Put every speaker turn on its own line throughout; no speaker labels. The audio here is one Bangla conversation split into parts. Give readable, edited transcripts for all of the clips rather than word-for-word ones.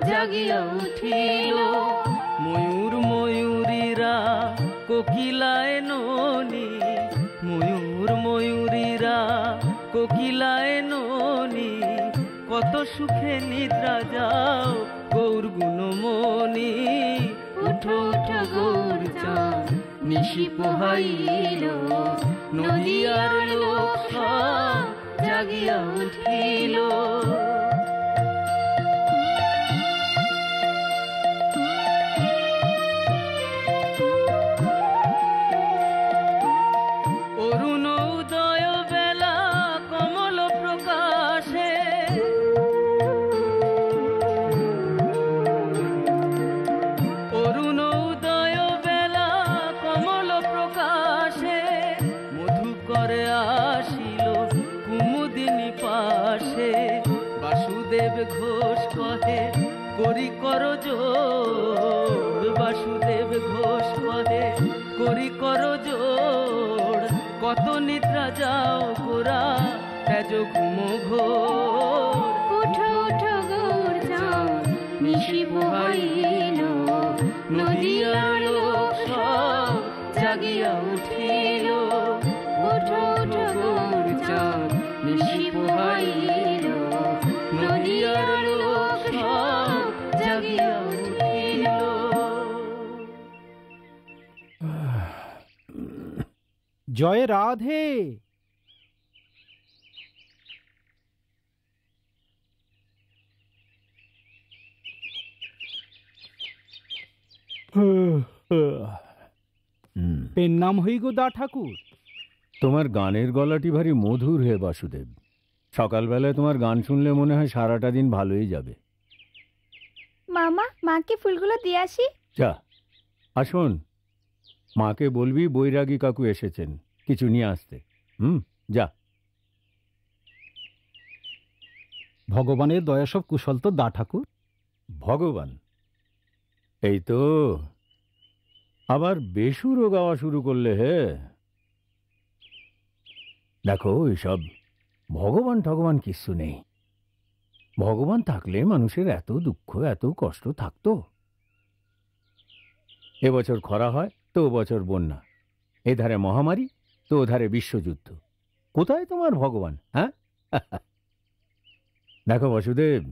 জাগিয়া উঠিল। ময়ূর ময়ূরীরা কোকিলায় ননি, ময়ূর ময়ূরীরা কোকিলায় ননি, কত সুখে নিদ্রা যাও গৌর গুণমণি। উঠো উঠো গৌর চাঁদ নিশি পোহাইল, নদিয়ার লোক সব জাগিয়া উঠিল। অরুণ উদয় বেলা কমল প্রকাশে, অরুণ উদয় বেলা কমল প্রকাশে, মধু করে আসিল কুমুদিনী পাশে। বাসুদেব ঘোষ কহে করি কর জোড়, বাসুদেব ঘোষ কহে করি কর জোড়, কত নিদ্রা যাও গোরা তেজ ঘুম ঘোর। উঠো উঠো গৌর চাঁদ নিশি পোহাইল, নদিয়ার লোক সব জাগিয়া উঠিল। উঠো উঠো গৌর চাঁদ নিশি পোহাইল, নদিয়ার লোক সব জাগিয়া উঠিল।
জয় রাধে। পেন নাম হই গো দা ঠাকুর।
তোমার গানের গলাটি ভারী মধুর হে বাসুদেব। সকালবেলায় তোমার গান শুনলে মনে হয় সারাটা দিন ভালোই যাবে।
মামা, মাকে ফুলগুলো দিয়ে আসি।
যা, আসুন, মাকে বলবি বৈরাগী কাকু এসেছেন, কিছু নিয়ে আসতে। যা।
ভগবানের দয়া সব কুশল তো দা ঠাকুর?
ভগবান এই তো আবার বেসুরও গাওয়া শুরু করলে হে। দেখো, এসব ভগবান ঠগবান কিচ্ছু নেই। ভগবান থাকলে মানুষের এত দুঃখ এত কষ্ট থাকতো? এবছর খরা হয় তো বছর বন্যা, এধারে মহামারী তো ওধারে বিশ্বযুদ্ধ। কোথায় তোমার ভগবান? হ্যাঁ দেখো বাসুদেব,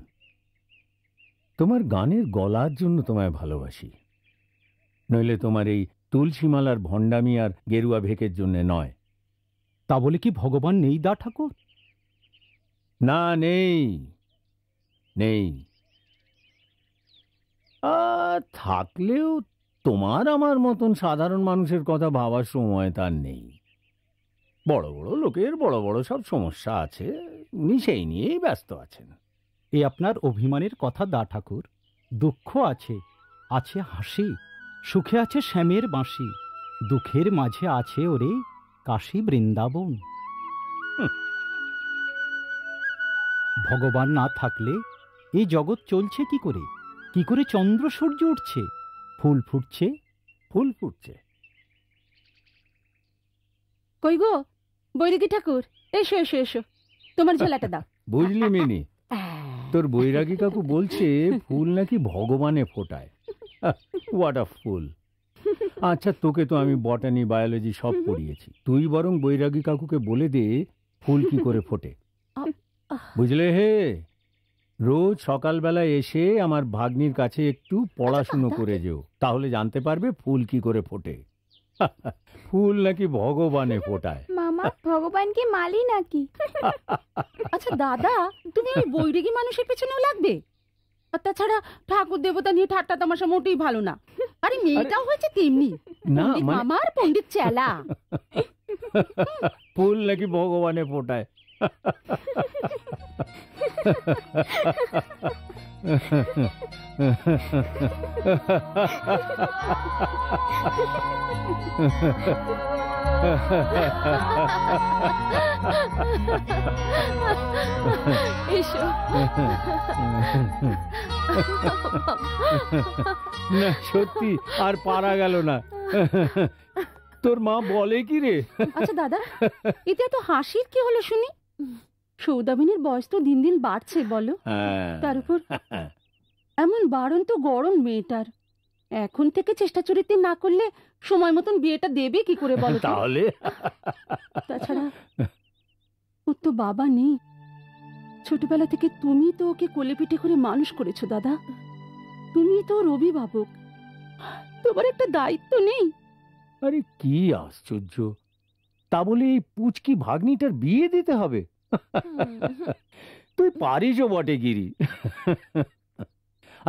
তোমার গানের গলার জন্য তোমায় ভালোবাসি, নইলে তোমার এই তুলসীমালার ভণ্ডামি আর গেরুয়া ভেকের জন্য নয়।
তা বলে কি ভগবান নেই দা ঠাকুর?
না, নেই নেই। থাকলেও তোমার আমার মতন সাধারণ মানুষের কথা ভাবার সময় তার নেই। বড় বড় লোকের বড় বড় সব সমস্যা আছে, উনি সেই নিয়েই ব্যস্ত আছেন।
এ আপনার অভিমানের কথা দা ঠাকুর। দুঃখ আছে, আছে হাসি, সুখে আছে শ্যামের বাঁশি, দুঃখের মাঝে আছে ওরে কাশী বৃন্দাবন। ভগবান না থাকলে এই জগৎ চলছে কি করে? কি করে চন্দ্র সূর্য উঠছে, ফুল ফুটছে,
ফুল ফুটছে?
কই গো বৈরাগী ঠাকুর, এসো এসো এসো, তোমার ঝোলাটা দাও।
বুঝলি মিনি, তোর বৈরাগী কাকু বলছে ফুল নাকি ভগবানে ফোটায়। হোয়াট আ ফুল! আচ্ছা, তোকে তো আমি বটানি বায়োলজি সব পড়িয়েছি, তুই বরং বৈরাগী কাকুকে বলে দে ফুল কি করে ফোটে। বুঝলে হে, রোজ সকালবেলায় এসে আমার ভাগ্নির কাছে একটু পড়াশুনো করে যেও, তাহলে জানতে পারবে ফুল কি করে ফোটে। ফুল নাকি ভগবানে ফোটায়।
মামা, ভগবান কি মালি নাকি?
আচ্ছা দাদা, তুমি ওই বৈরাগী মানুষের পেছনেও লাগবে? আর তাছাড়া ঠাকুর দেবতা নিয়ে ঠাট্টা তামাশা মোটেই ভালো না। আরে মেয়েটাও হয়েছে তেমনি,
না
আমার পণ্ডিত চেলা।
ফুল নাকি ভগবানে ফোটায়।
এসো।
না সত্যি আর পারা গেল না। তোর মা বলে কি রে?
আচ্ছা দাদা, এতে এত হাসির কি হলো শুনি? সৌদামিনীর বয়স তো দিন দিন বাড়ছে বলো, তার উপর এমন বাড়ন্ত গরম মেয়েটার, এখন থেকে চেষ্টা চরিত্র না করলে সময় মতন বিয়েটা দেবে কি করে বলো তো?
তাহলে
তাছাড়া ওর তো বাবা নেই। ছোটবেলা থেকে তুমি তো ওকে কোলে পিঠে করে মানুষ করেছো দাদা, তুমি তো ওর অভিভাবক, তোমার একটা দায়িত্ব নেই?
আরে কি আশ্চর্য, তা বলে এই পুচকি ভাগ্নিটার বিয়ে দিতে হবে? তুই পারিসও বটে গিরি।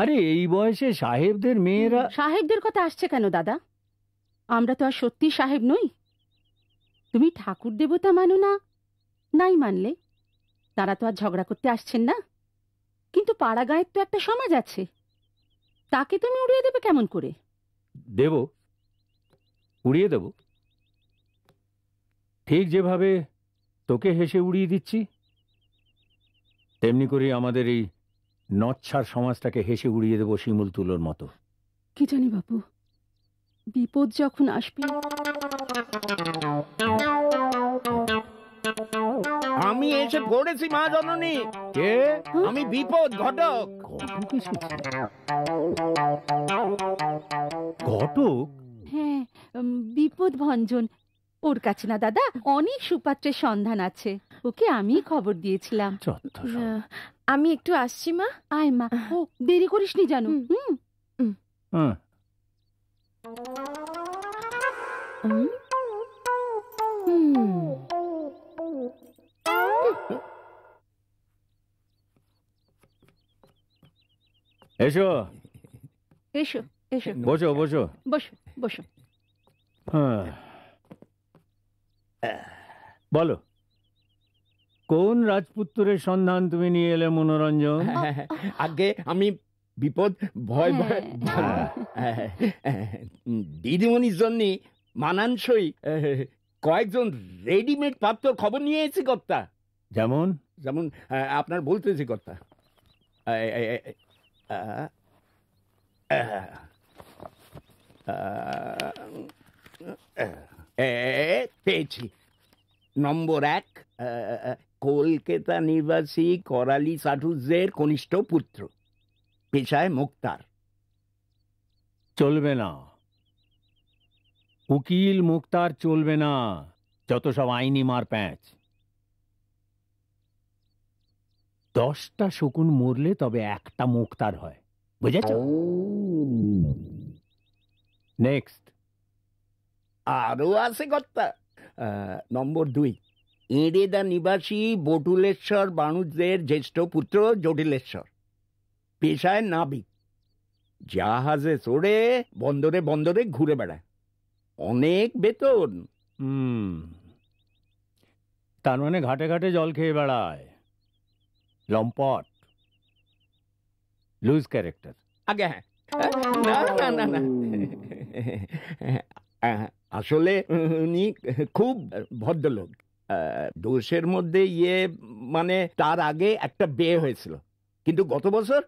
আরে এই বয়সে সাহেবদের মেয়েরা।
সাহেবদের কথা আসছে কেন দাদা? আমরা তো আর সত্যি সাহেব নই। তুমি ঠাকুর দেবতা মানো না, নাই মানলে, তারা তো আর ঝগড়া করতে আসছেন না। কিন্তু পাড়া গাঁয়ের তো একটা সমাজ আছে, তাকে তুমি উড়িয়ে দেবে কেমন করে?
দেব, উড়িয়ে দেব, ঠিক যেভাবে তোকে হেসে উড়িয়ে দিচ্ছি তেমনি করে আমাদের এই নচ্ছার সমাজটাকে হেসে উড়িয়ে দেবো শিমুল তুলোর মতো।
কি জানি বাবু, বিপদ যখন আসবে।
আমি এসে পড়েছি মা জননী।
কে?
আমি বিপদ ঘটক।
ঘটক এসেছে? ঘটক?
হ্যাঁ, বিপদ ভঞ্জন। ওর কাছে না দাদা অনেক সুপাত্রের সন্ধান আছে, ওকে আমি খবর দিয়েছিলাম।
আমি একটু আসছি মা।
আয় মা, ও দেরি করিসনি জানো।
হ্যাঁ, এসো
এসো এসো,
বসো বসো।
বসো বসো।
হ্যাঁ, বলো কোন রাজপুত্রের সন্ধান তুমি নিয়ে এলে মনোরঞ্জন?
আগে আমি বিপদ ভয় ভয় দিদিমণির জন্য মানানসই কয়েকজন রেডিমেড পাত্র খবর নিয়ে এসেছি কর্তা।
যেমন?
যেমন আপনার বলতেছি কর্তা। পেয়েছি। নম্বর 1, কলকাতা নিবাসী করালি সাধুজের কনিষ্ঠ পুত্র, পেশায় মুক্তার।
চলবে না, উকিল মুক্তার চলবে না, যত সব আইনি মার প্যাঁচ। 10টা শকুন মরলে তবে একটা মুক্তার হয়, বুঝেছ? নেক্সট।
আরো আছে কর্তা। নম্বর 2, এঁড়েদা নিবাসী বটুলেশ্বর বাণুজ্যের জ্যেষ্ঠ পুত্র জটিলেশ্বর, পেশায় নাবিক, জাহাজে চড়ে বন্দরে বন্দরে ঘুরে বেড়ায়, অনেক বেতন।
তার মানে ঘাটে ঘাটে জল খেয়ে বেড়ায়, লম্পট, লুজ ক্যারেক্টার।
আগে হ্যাঁ, না না না না, আসলে উনি খুব ভদ্রলোক। দোষের মধ্যে মানে তার আগে একটা বিয়ে হয়েছিল, কিন্তু গত বছর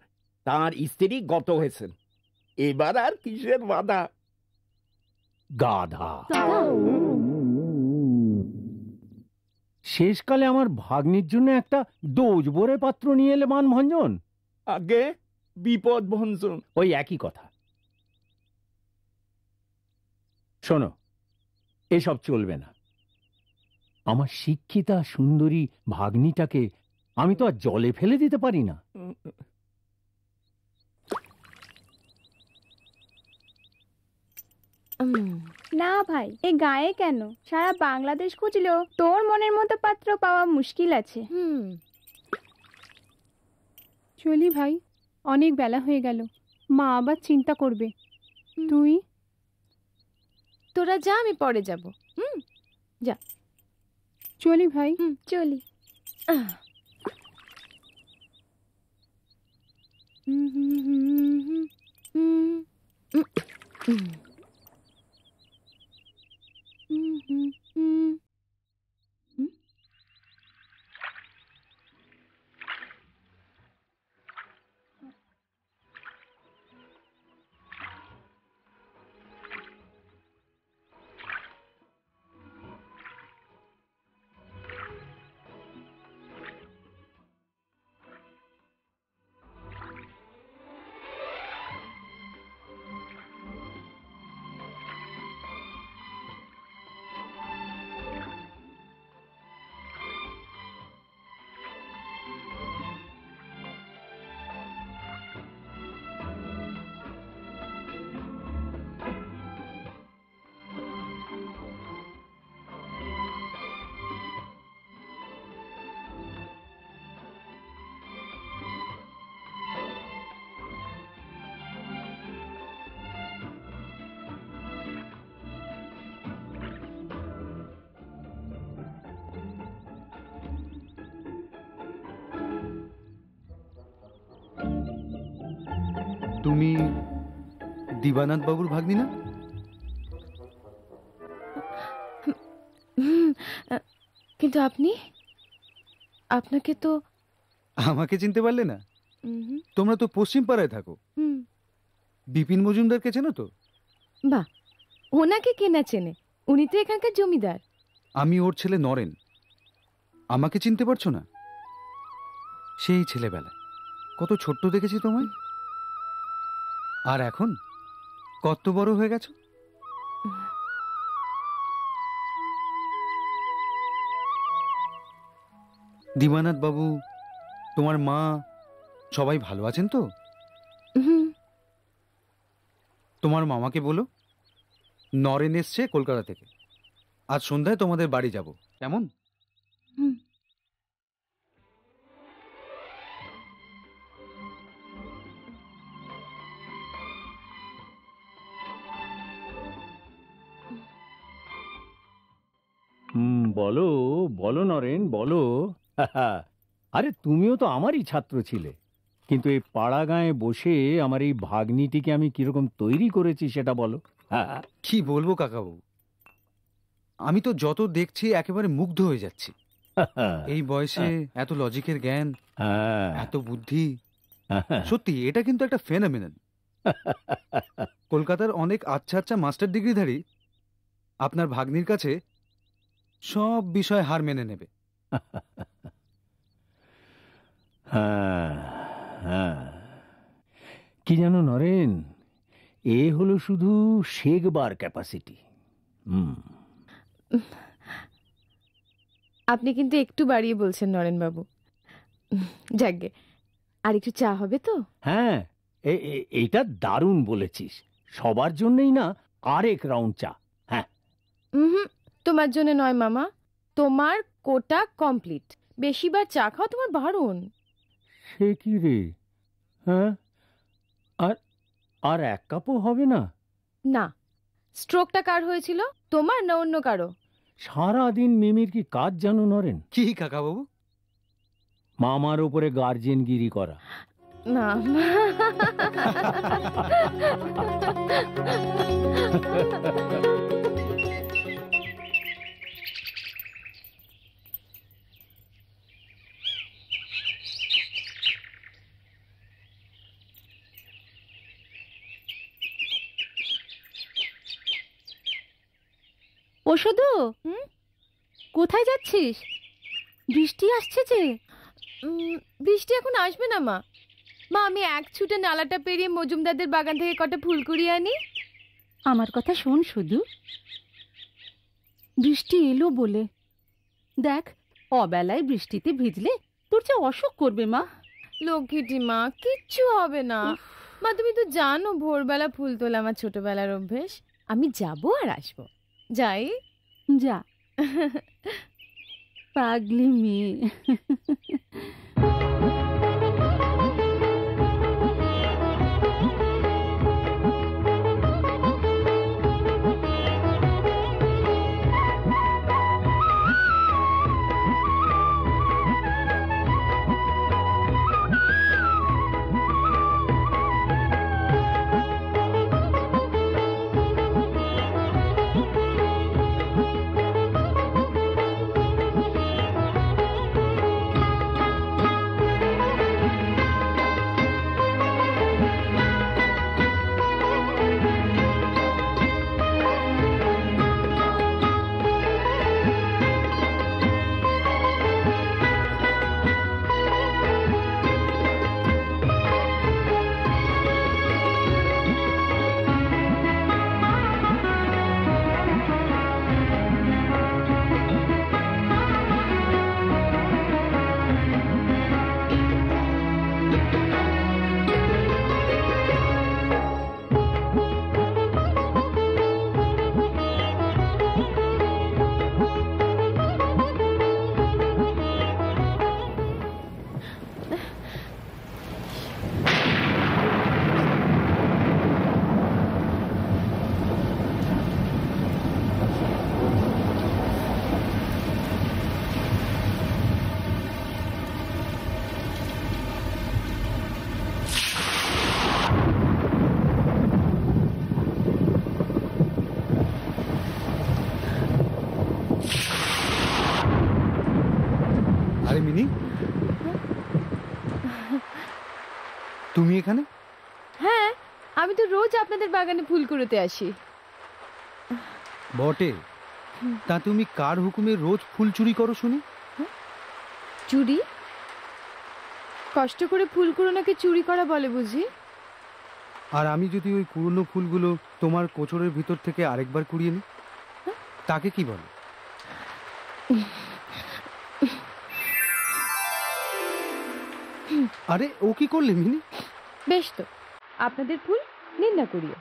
তার স্ত্রী গত হয়েছেন। এবার আর কিসের বাধা।
গাধা।
দাদা,
শেষকালে আমার ভাগ্নির জন্য একটা দোজবরে পাত্র নিয়ে এলে মানভঞ্জন।
আগে বিপদ ভঞ্জন।
ওই একই কথা। শোনো, এসব চলবে না। আমার শিক্ষিতা সুন্দরী ভাগ্নিটাকে আমি তো আর জলে ফেলে দিতে পারি না।
না ভাই, এ গায়ে কেন, সারা বাংলাদেশ খুঁজলেও তোর মনের মতো পাত্র পাওয়া মুশকিল আছে।
চলি ভাই, অনেক বেলা হয়ে গেল, মা আবার চিন্তা করবে। তুই
তোরা যা, আমি পরে যাব। যা।
চলি ভাই।
চলি।
তুমি দিবানাথ বাবুর ভাগ্নি না?
কিন্তু আপনি, আপনাকে তো
আমাকে চিনতে পারলে না? তোমরা তো পশ্চিম পাড়ায় থাকো। বিপিন মজুমদারকে চেনো তো?
বাহ, ওনাকে কে না চেনে, উনি তো এখানকার জমিদার।
আমি ওর ছেলে নরেন। আমাকে চিনতে পারছো না? সেই ছেলেবেলায় কত ছোট্ট দেখেছি তোমায়, আর এখন কত বড় হয়ে গেছো। দিবানাথ বাবু, তোমার মা সবাই ভালো আছেন তো? তোমার মামাকে বলো নরেন এসছে কলকাতা থেকে, আজ সন্ধ্যায় তোমাদের বাড়ি যাব, কেমন?
বলো বলো নরেন, বলো। আরে তুমিও তো আমারই ছাত্র ছিলে, কিন্তু এই পাড়া গাঁয়ে বসে আমার এই ভাগ্নিটিকে আমি কিরকম তৈরি করেছি সেটা বলো।
কি বলবো কাকাবাবু, আমি তো যত দেখছি একেবারে মুগ্ধ হয়ে যাচ্ছি। এই বয়সে এত লজিকের জ্ঞান, এত বুদ্ধি, সত্যি এটা কিন্তু একটা ফেনোমেনন। কলকাতার অনেক আচ্ছা আচ্ছা মাস্টার ডিগ্রিধারী আপনার ভাগ্নির কাছে সব বিষয় হার মেনে নেবে।
কি জানো নরেন, এ হলো শুধু শেখবার ক্যাপাসিটি।
আপনি কিন্তু একটু বাড়িয়ে বলছেন নরেন বাবু। যাকগে, আর একটু চা হবে তো?
হ্যাঁ, এইটা দারুণ বলেছিস, সবার জন্যই না আরেক রাউন্ড চা। হ্যাঁ।
তোমার জন্য নয় মামা, তোমার কোটা কমপ্লিট। বেশিবার চা খাও তোমার বারণ।
সে কি রে? হ্যাঁ, আর আর এক কাপও হবে না?
না। স্ট্রোকটা কার হয়েছিল, তোমার না অন্য কারো?
সারাদিন মিমির কি কাজ জানো নরেন?
কি কাকাবাবু?
মামার উপরে গার্জেনগিরি করা।
না
ওষুধু, কোথায় যাচ্ছিস? বৃষ্টি আসছে যে।
বৃষ্টি এখন আসবে না মা। মা, আমি এক ছুটে নালাটা পেরিয়ে মজুমদারদের বাগান থেকে কটা ফুল কুড়িয়ে আনি।
আমার কথা শোন শুধু, বৃষ্টি এলো বলে দেখ, অবেলায় বৃষ্টিতে ভিজলে তোর যে অসুখ করবে মা।
লক্ষ্মীটি মা, কিচ্ছু হবে না। মা, তুমি তো জানো ভোরবেলা ফুল তোলা আমার ছোটবেলার অভ্যেস। আমি যাবো আর আসবো। যাই।
যা পাগলি মেয়ে।
তুমি এখানে?
হ্যাঁ, আমি তো রোজ আপনাদের বাগানে ফুল কুড়োতে আসি।
বটে, তা তুমি কার হুকুমে রোজ ফুল চুরি করো শুনি?
চুরি? কষ্ট করে ফুল কুড়োনোকে চুরি করা বলে বুঝি?
আর আমি যদি ওই কুড়নো ফুলগুলো তোমার কোচরের ভিতর থেকে আরেকবার কুড়িয়ে নিই, তাকে কি বলে? আরে ও কি করলে মিনি?
বেশ তো, আপনাদের ফুল নিন্দা করিও।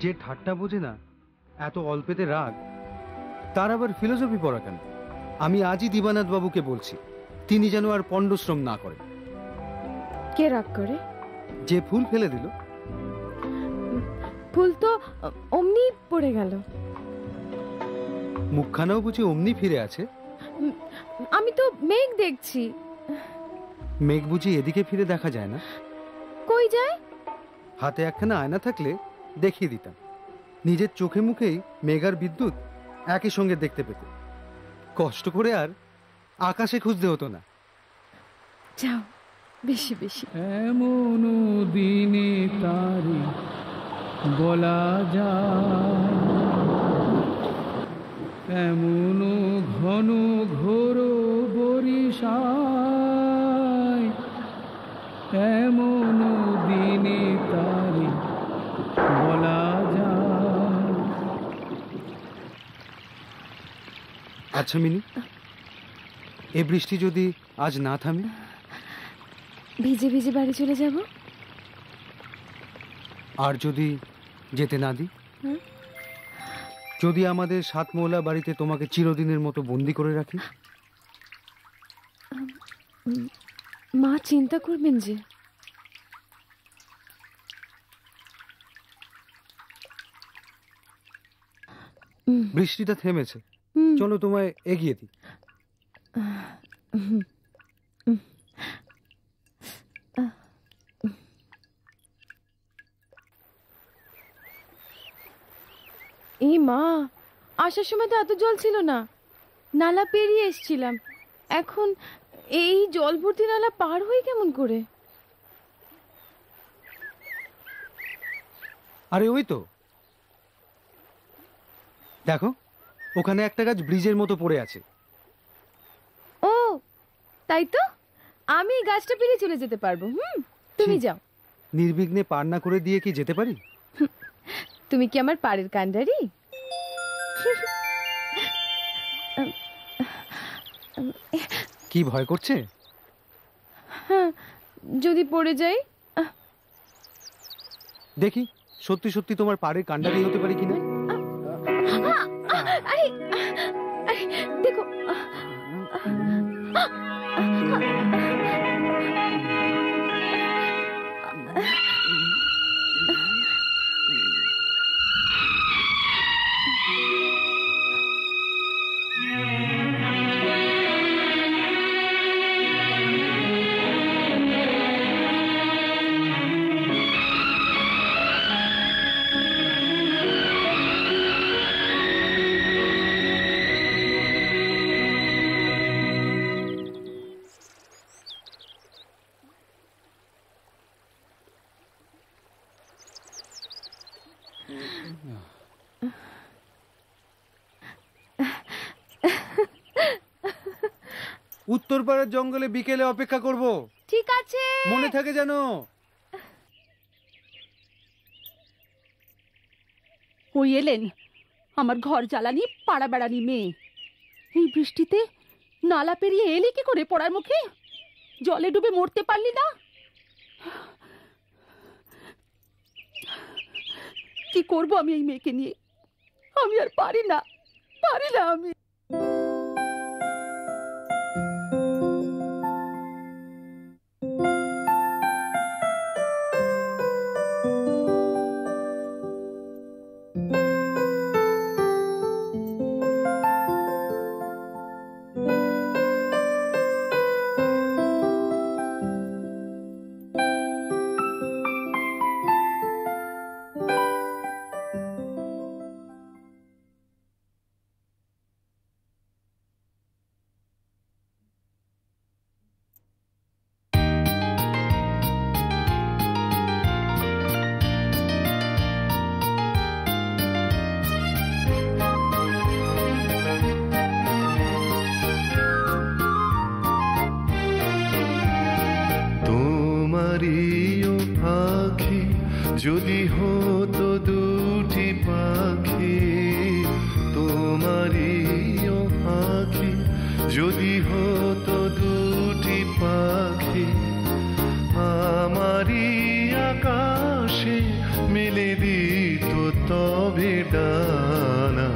যে ঠাট্টা বোঝে না, এত অল্পেতে রাগ, তার আবার ফিলোসফি পড়া কেন? আমি আজই দিবানাথ বাবুকে বলছি, তিনি যেন আর পণ্ডশ্রম না করেন।
কে রাগ করে?
যে ফুল ফেলে দিল।
ফুল তো অমনি পড়ে গেল।
মুখখানাও বুঝি অমনি ফিরে আছে?
আমি তো মেঘ দেখছি।
মেঘ বুঝি এদিকে ফিরে দেখা যায় না?
কই যায়?
হাতে একখানা আয়না থাকলে দেখিয়ে দিতাম, নিজের চোখে মুখেই মেঘ আর বিদ্যুৎ একই সঙ্গে দেখতে পেতে। কষ্ট করে আর আকাশে খুঁজতে হতো না।
যাও, বেশি বেশি।
এমন দিনে তারি বলা যায়, এমন ঘন ঘোর বরিশায়, এমন দিনে তারি বলা যায়।
আচ্ছা মিনি, এ বৃষ্টি যদি আজ না থামে?
ভিজে ভিজে বাড়ি চলে যাব।
আর যদি যেতে না দিই? যদি আমাদের সাতমৌলা বাড়িতে তোমাকে চিরদিনের মতো বন্দি করে রাখি?
মা চিন্তা করবেন যে।
বৃষ্টিটা থেমেছে, চলো তোমায় এগিয়ে দিই।
এই মা, আসার সময় তো এত জল ছিল না, নালা পেরিয়ে এসছিলাম। এখন এই জল ভর্তি নালা পার হয়ে কেমন করে?
আরে ওই তো দেখো, ওখানে একটা গাছ ব্রিজের মতো পড়ে আছে।
ও তাই তো, আমি এই গাছটা পেরিয়ে চলে যেতে পারবো। তুমি যাও।
নির্বিঘ্নে পার না করে দিয়ে কি যেতে পারি?
তুমি কি আমার পাড়ের কান্ডারি?
কি ভয় করছে?
হ্যাঁ, যদি পড়ে যাই।
দেখি সত্যি সত্যি তোমার পাড়ের কান্ডারি হতে পারি কিনা।
আরে দেখো,
উত্তরপাড়ার জঙ্গলে বিকেলে অপেক্ষা করব।
ঠিক আছে,
মনে থাকে যেন।
ওই এলেন আমার ঘর জ্বালানি পাড়া বেড়ানি মেয়ে। এই বৃষ্টিতে নালা পেরিয়ে এলি কি করে পড়ার মুখে? জলে ডুবে মরতে পারলি না? কি করব আমি এই মেয়েকে নিয়ে? আমি আর পারি না আমি।
তোমারিও আঁখি যদি হতো দুটি পাখি, তোমারিও আঁখি যদি হতো দুটি পাখি, আমারি আকাশে মেলে দিত তবে ডানা।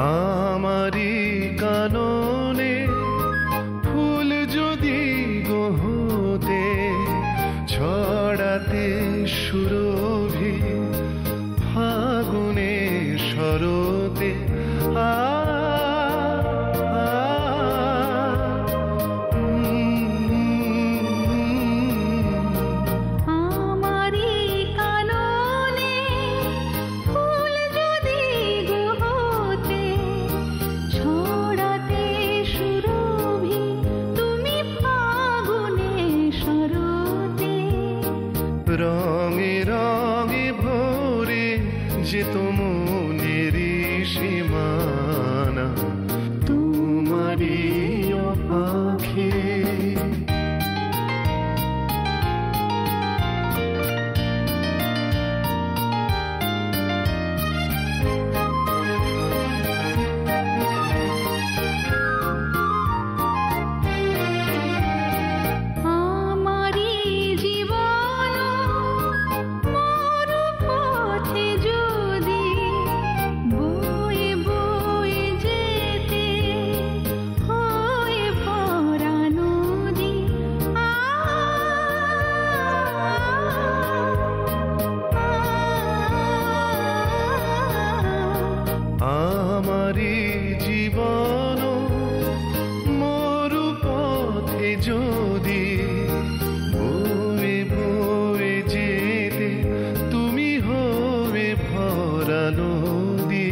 আমারি কাননে ফুল যদি গহতে ছড়াতে সুরভি ফাগুনে শরতে, রঙে রঙে ভরে যেত মনের সীমানা, তোমারি আঁখি। আমারি জীবন মরু পথে যদি বয়ে বয়ে যেতে, তুমি হবে ভরা নদী।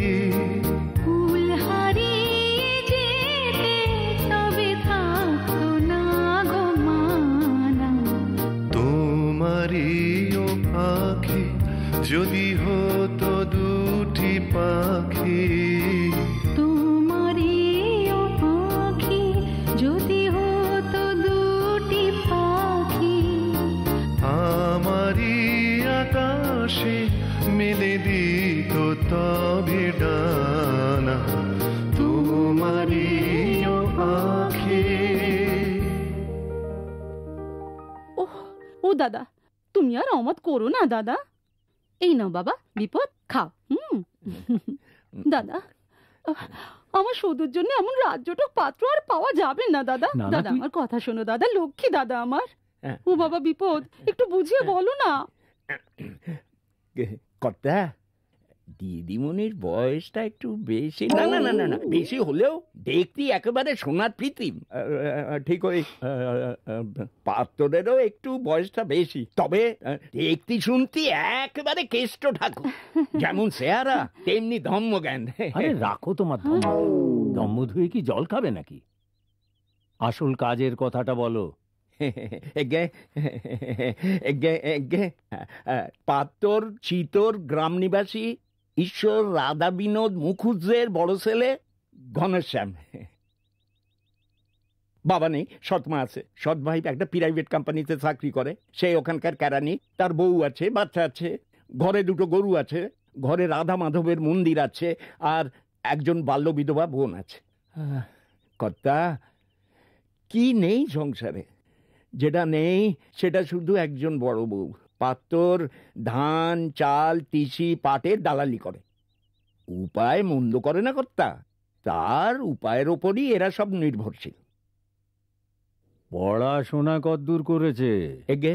ফুল হারিয়ে যেতে তবে থাকতো না গো মানা,
তোমারিও আঁখি যদি হতো দুটি পাখি,
তোমারিও আঁখি যদি হতো দুটি পাখি,
আমারি আকাশে মেলে দিত তবে ডানা, তোমারিও আঁখি।
ও দাদা, তুমি আর অমত করো না দাদা। এই নাও বাবা বিপদ, খাও। দাদা, আমার সদুর জন্য এমন রাজ্যটক পাত্র আর পাওয়া যাবে না দাদা। দাদা আমার কথা শোনো দাদা, লক্ষ্মী দাদা আমার। ও বাবা বিপদ, একটু বুঝিয়ে বলো না।
কর্তা, দিদিমণির বয়সটা একটু বেশি। না না না না না, বেশি হলেও দেখতে একেবারে সোনার পৃথিবী। ঠিক ওই পাত্রেরও একটু বয়সটা বেশি, তবে দেখতে শুনতে একেবারে কেষ্ট ঠাকুর। যেমন চেহারা তেমনি ধর্মজ্ঞান।
আরে রাখো তোমার ধর্ম, ধর্ম ধুয়ে কি জল খাবে নাকি? আসল কাজের কথাটা বলো।
পাত্তর চিতর গ্রাম নিবাসী ঈশ্বর রাধা বিনোদ মুখুজ্জের বড় ছেলে ঘনশ্যাম। বাবা নেই, সৎ মা আছে। সৎ ভাই একটা প্রাইভেট কোম্পানিতে চাকরি করে, সে ওখানকার কেরানি। তার বউ আছে, বাচ্চা আছে, ঘরে দুটো গরু আছে, ঘরে রাধা মাধবের মন্দির আছে, আর একজন বাল্য বিধবা বোন আছে। কর্তা, কি নেই সংসারে? যেটা নেই সেটা শুধু একজন বড় বউ। পাত্তর ধান চাল তিসি পাটের দালালি করে, উপায় মন্দ করে না কর্তা। তার উপায়ের ওপরই এরা সব নির্ভরশীল।
পড়াশোনা কদ্দূর করেছে?
এগে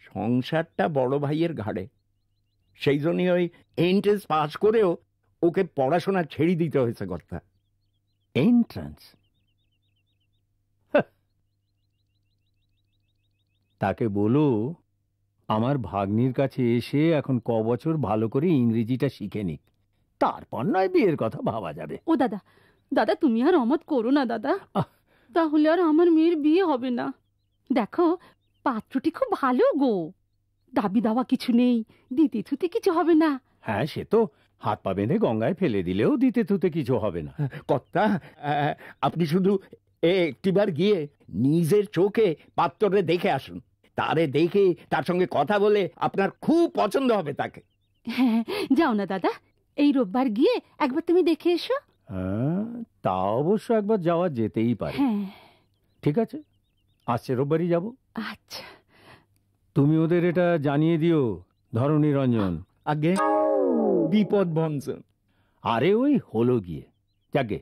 সংসারটা বড় ভাইয়ের ঘাড়ে, সেই জন্যই ওই এন্ট্রেন্স পাস করেও ওকে পড়াশোনা ছেড়ে দিতে হয়েছে কর্তা।
এন্ট্রান্স? তাকে বলো আমার ভাগ্নির কাছে এসে এখন বছর ভালো করে ইংরেজিটা শিখে নিক, তারপর নয় বিয়ের কথা ভাবা যাবে।
ও দাদা, দাদা তুমি আর অমত করো না দাদা, তাহলে আর আমার মেয়ের বিয়ে হবে না। দেখো পাত্রটি খুব ভালো গো, দাবি দাওয়া কিছু নেই, দিতে থুতে কিছু হবে না।
হ্যাঁ, সে তো হাত পা বেঁধে গঙ্গায় ফেলে দিলেও দিতে থুতে কিছু হবে না।
কর্তা, আপনি শুধু একটিবার গিয়ে নিজের চোখে পাত্ররে দেখে আসুন, তারে দেখে তার সঙ্গে কথা বলে আপনার খুব পছন্দ হবে তাকে।
হ্যাঁ যাও না দাদা, এই রোববার গিয়ে একবার তুমি দেখে এসো।
হ্যাঁ, তা অবশ্য একবার যাওয়া যেতেই পারে।
হ্যাঁ
ঠিক আছে, আসছে রোববারই যাব।
আচ্ছা,
তুমি ওদের এটা জানিয়ে দিও ধরণী রঞ্জন।
আগে বিপদ ভঞ্জন।
আরে ওই হলো গিয়ে, যাকে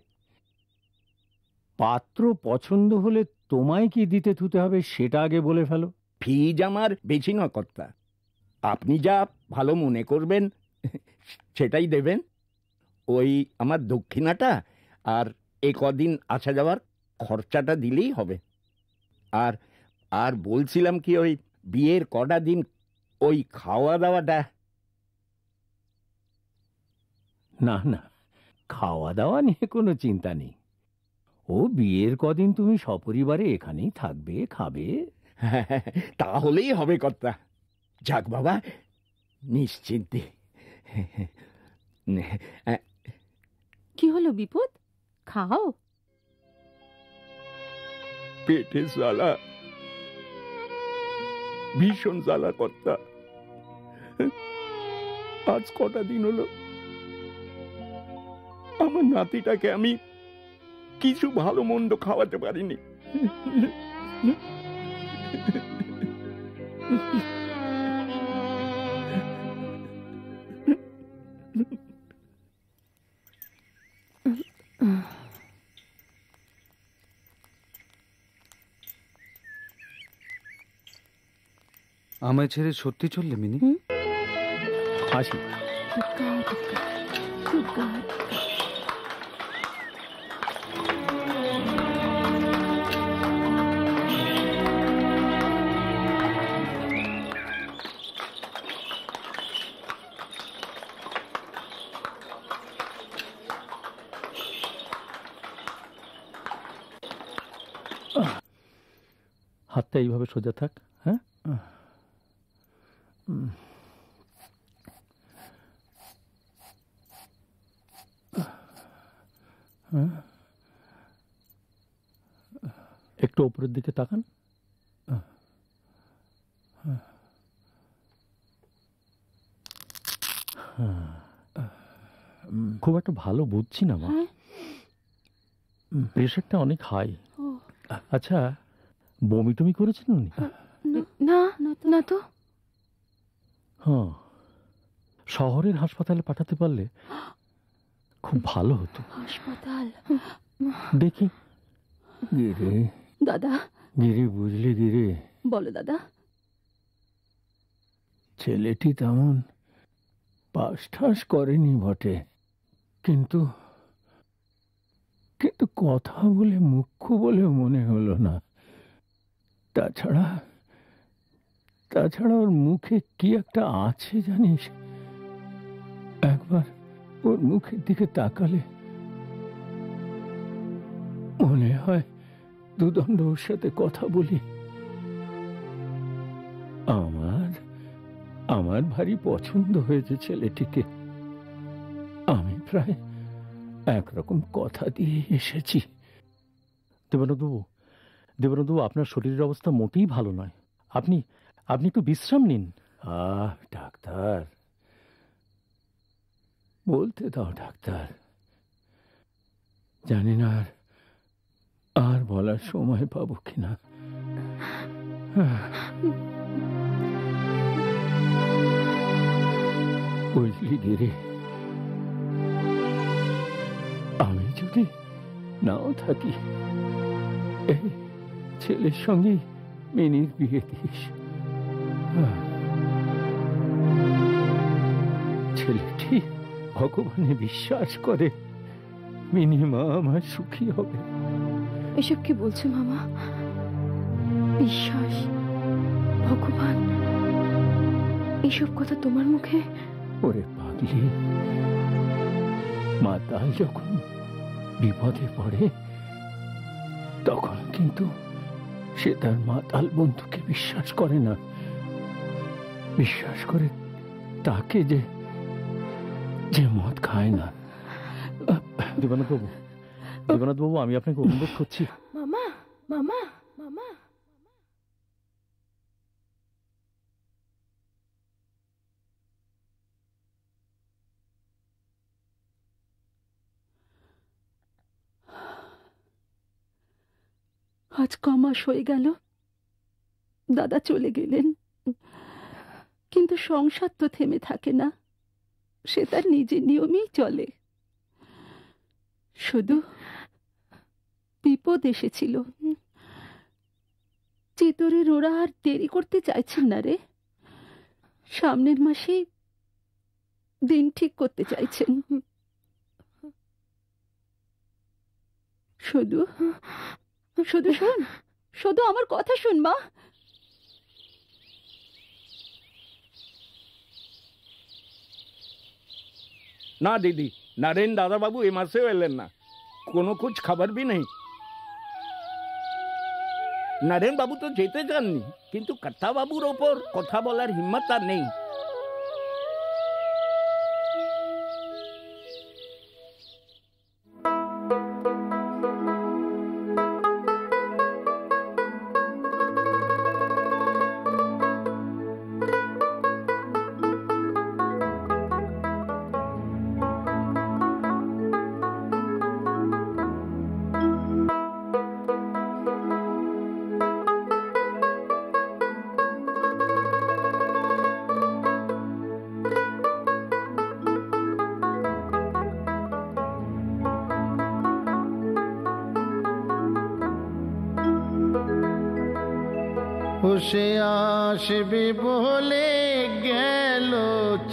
পাত্র পছন্দ হলে তোমায় কি দিতে থুতে হবে সেটা আগে বলে ফেলো।
ফিজ আমার বেশি না কর্তা, আপনি যা ভালো মনে করবেন সেটাই দেবেন। ওই আমার দক্ষিণাটা আর কদিন আসা যাওয়ার খরচাটা দিলেই হবে। আর আর বলছিলাম কি, ওই বিয়ের কটা দিন ওই খাওয়া দাওয়াটা।
না না, খাওয়া দাওয়া নিয়ে কোনো চিন্তা নেই। ও বিয়ের কদিন তুমি সপরিবারে এখানেই থাকবে, খাবে।
তাহলেই হবে কর্তা। যাক বাবা, নিশ্চিন্তে।
কি হলো বিপদ, খাও।
পেটে জ্বালা, ভীষণ জ্বালা কর্তা। আজ কটা দিন হলো আমার নাতিটাকে আমি কিছু ভালো মন্দ খাওয়াতে পারিনি।
আমায় ছেড়ে সত্যি চললে মিনি?
আসি। হাতটা এইভাবে সোজা থাক। হ্যাঁ, একটু উপরের দিকে তাকান। খুব একটা ভালো বুঝছি না মা, প্রেশারটা অনেক হাই। আচ্ছা, বমি টমি করেছেন উনি?
না না তো।
হ্যাঁ, শহরের হাসপাতালে পাঠাতে পারলে খুব ভালো হতো।
হাসপাতাল
দেখি। গিরে
দাদা,
গিরে বুঝলি গিরে,
বলো দাদা।
ছেলেটি তেমন পাস ঠাস করেনি বটে, কিন্তু কিন্তু কথা বলে মুখ্য বলে মনে হলো না। তাছাড়া ওর মুখে কি একটা আছে জানিস, একবার ওর মুখের দিকে তাকালে মনে হয় দুদণ্ড ওর সাথে কথা বলি। আমার ভারী পছন্দ হয়েছে ছেলেটিকে। আমি প্রায় একরকম কথা দিয়ে এসেছি। দেবানন্দবাবু, আপনার শরীরের অবস্থা মোটেই ভালো নয়। আপনি একটু বিশ্রাম নিন। ডাক্তার, বলতে দাও ডাক্তার। জানি না আর বলার সময় পাবো কিনা। বুঝলি গিরি, আমি যদি যদি নাও থাকি, এই ছেলের সঙ্গে মিনির বিয়ে দিস। ছেলেটি ভগবানে বিশ্বাস করে, মিনিমা আমার সুখী হবে।
এসব কি বলছো মামা? বিশ্বাস, ভগবান, এসব কথা তোমার মুখে?
ওরে পাগলি, মাতাল যখন বিপদে পড়ে তখন কিন্তু সে তার মাতাল বন্ধুকে বিশ্বাস করে না, বিশ্বাস করে তাকে যে যে মদ খায় না।
দেবানাথ বাবু, দেবানাথ বাবু, আমি আপনাকে অনুরোধ করছি।
মামা, মামা, মামা।
আজ কমাস হয়ে গেল দাদা চলে গেলেন, কিন্তু সংসার তো থেমে থাকে না, সে তার নিজের নিয়মেই চলে। শুধু বিপদ এসেছিল, চিতরের ওরা আর দেরি করতে চাইছেন না রে, সামনের মাসে দিন ঠিক করতে চাইছেন। শুধু শুধু শোন, শুধু আমার কথা শোন মা।
না দিদি, নারেন দাদা বাবু এ মাসেও এলেন না, কোনো কুछ খবর भी नहीं। নারেন বাবু তো যেতে চাননি, কিন্তু কর্তা বাবুর ওপর কথা বলার হিম্মত আর নেই।
সে আসবে বলে গেল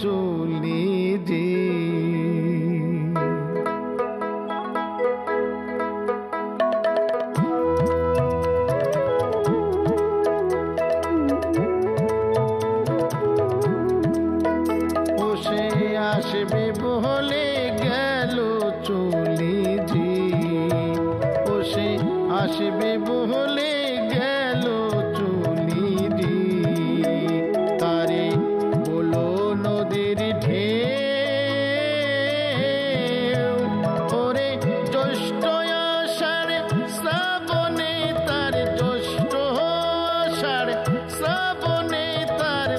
চলে যে, ও সে আসবে বলে গেল চলে যে, ও সে আসবে বলে গেল চলে যে, তারে বলো নদীর ঢেউ, ওরে জ্যৈষ্ঠ আষাঢ় শ্রাবণে তার, জ্যৈষ্ঠ আষাঢ় শ্রাবণে তার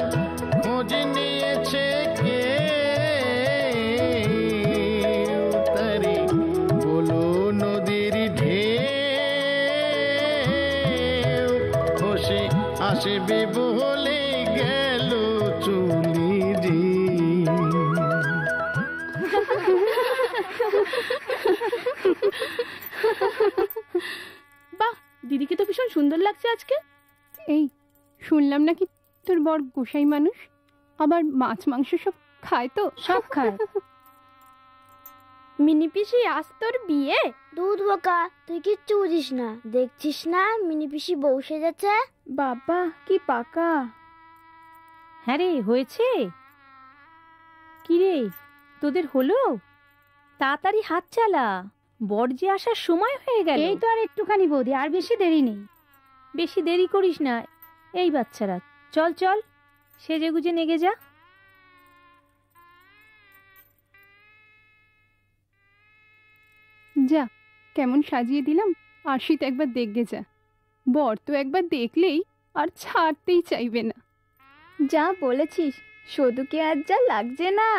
খোঁজ নিয়েছে কে, তারে বলো নদীর ঢেউ, খসে আসবে বলে গেল চুলি রে।
বাহ, দিদিকে তো ভীষণ সুন্দর লাগছে আজকে।
এই শুনলাম নাকি তোর বর গোসাই মানুষ, আবার মাছ মাংস সব খায়? তো
সব খায়। মিনি পিসি আজ তোর বিয়ে?
দুধ বোকা, তুই কিচ্ছু বুঝিস না, দেখছিস না মিনি পিসি বউ সেজেছে।
বাবা কি পাকা।
হ্যাঁ রে, হয়েছে কি রে, তোদের হলো? তাড়াতাড়ি হাত চালা, বর যে আসার সময় হয়ে গেল।
এই তো আর একটুখানি বৌদি, আর বেশি দেরি নেই।
বেশি দেরি করিস না। এই বাচ্চারা, চল চল, সেজে গুজে নেগে যা।
যা, কেমন সাজিয়ে দিলাম, আশিত একবার দেখবে যা। বর তো একবার দেখলেই আর ছাড়তেই চাইবে না।
যা বলেছিস, সদুকে আজ যা লাগছে না।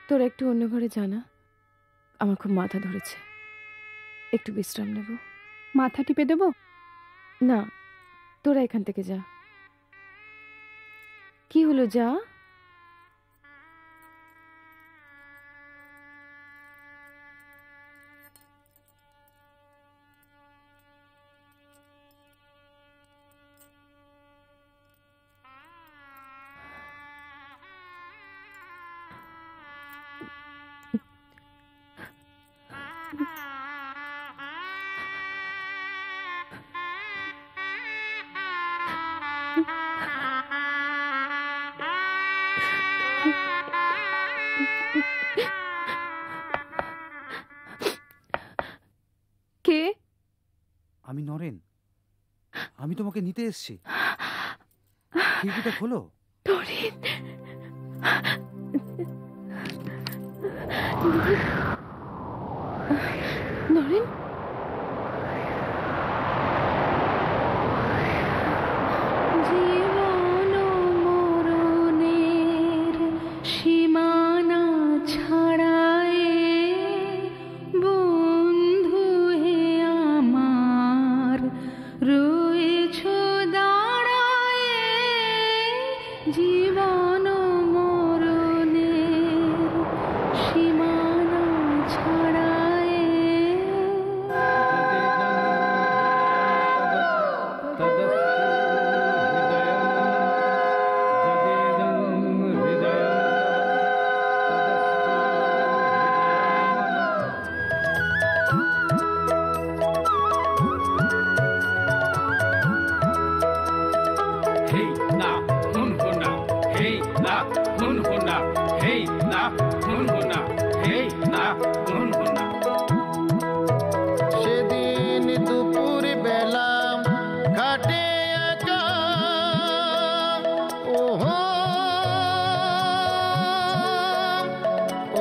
তোরা একটু অন্য ঘরে জানা, আমার খুব মাথা ধরেছে, একটু বিশ্রাম নেব।
মাথা টিপে দেবো?
না, তোরা এখান থেকে যা। কি হলো, যা।
আমি নরেন, আমি তোমাকে নিতে এসেছি। খিড়কিটা খোলো।
নরেন, নরেন,
জীবন মরণের সীমানা ছাড়ায় বন্ধু হে আমার রয়েছ দাঁড়ায়, জীবন মরণের সীমানা ছাড়ায়।
Hey na hun huna, hey na hun huna, hey na hun huna, hey na hun huna.
সেদিন দুপুর বেলা ঘাটে একা, ওহো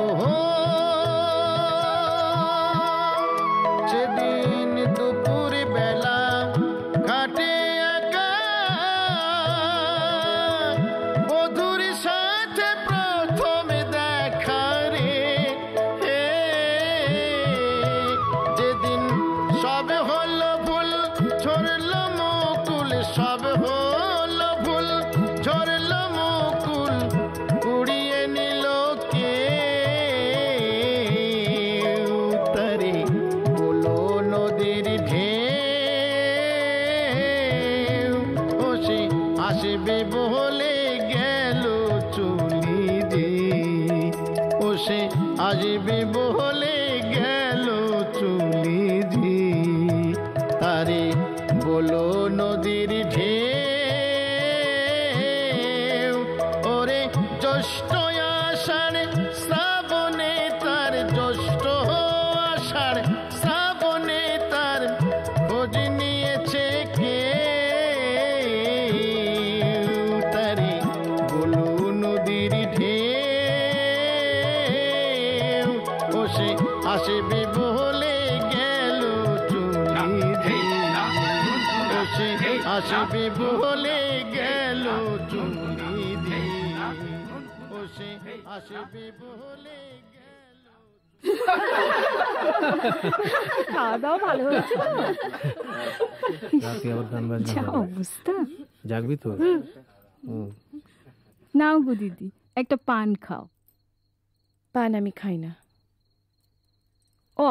ওহো, সেদিন দুপুর বেলা ঘাটে একা বধুর সাথে প্রথম দেখা রে, যেদিন সব হলো ভুল ঝরলো মুকুল, সব হলো ভুল ঝরলো মুকুল, উড়িয়ে নিল কে উত্তরে বলো নদীর ঢেউ, ও সে আসবে বলে গেল চলি যে, ও সে আসবে বলে গেল চলি যে, তারে বলো নদীর ঢেউ, ওরে জ্যৈষ্ঠ আষাঢ় শ্রাবণে তার, জ্যৈষ্ঠ আষাঢ় শ্রাবণে তার খোঁজ নিয়েছে কে, তারে বলো নদীর ঢেউ, ও সে আসবে বলে গেল চলি যে, ও সে আসবে বলে গেল চলি যে, ও সে আসবে বলে
খাওয়া দাওয়া ভালো হয়েছে তো?
রাতে আবার গান বাজনা
যা
হবে।
অবস্থা।
জাগবি তো?
নাও গো দিদি, একটা পান খাও।
পান আমি খাই না।
ও,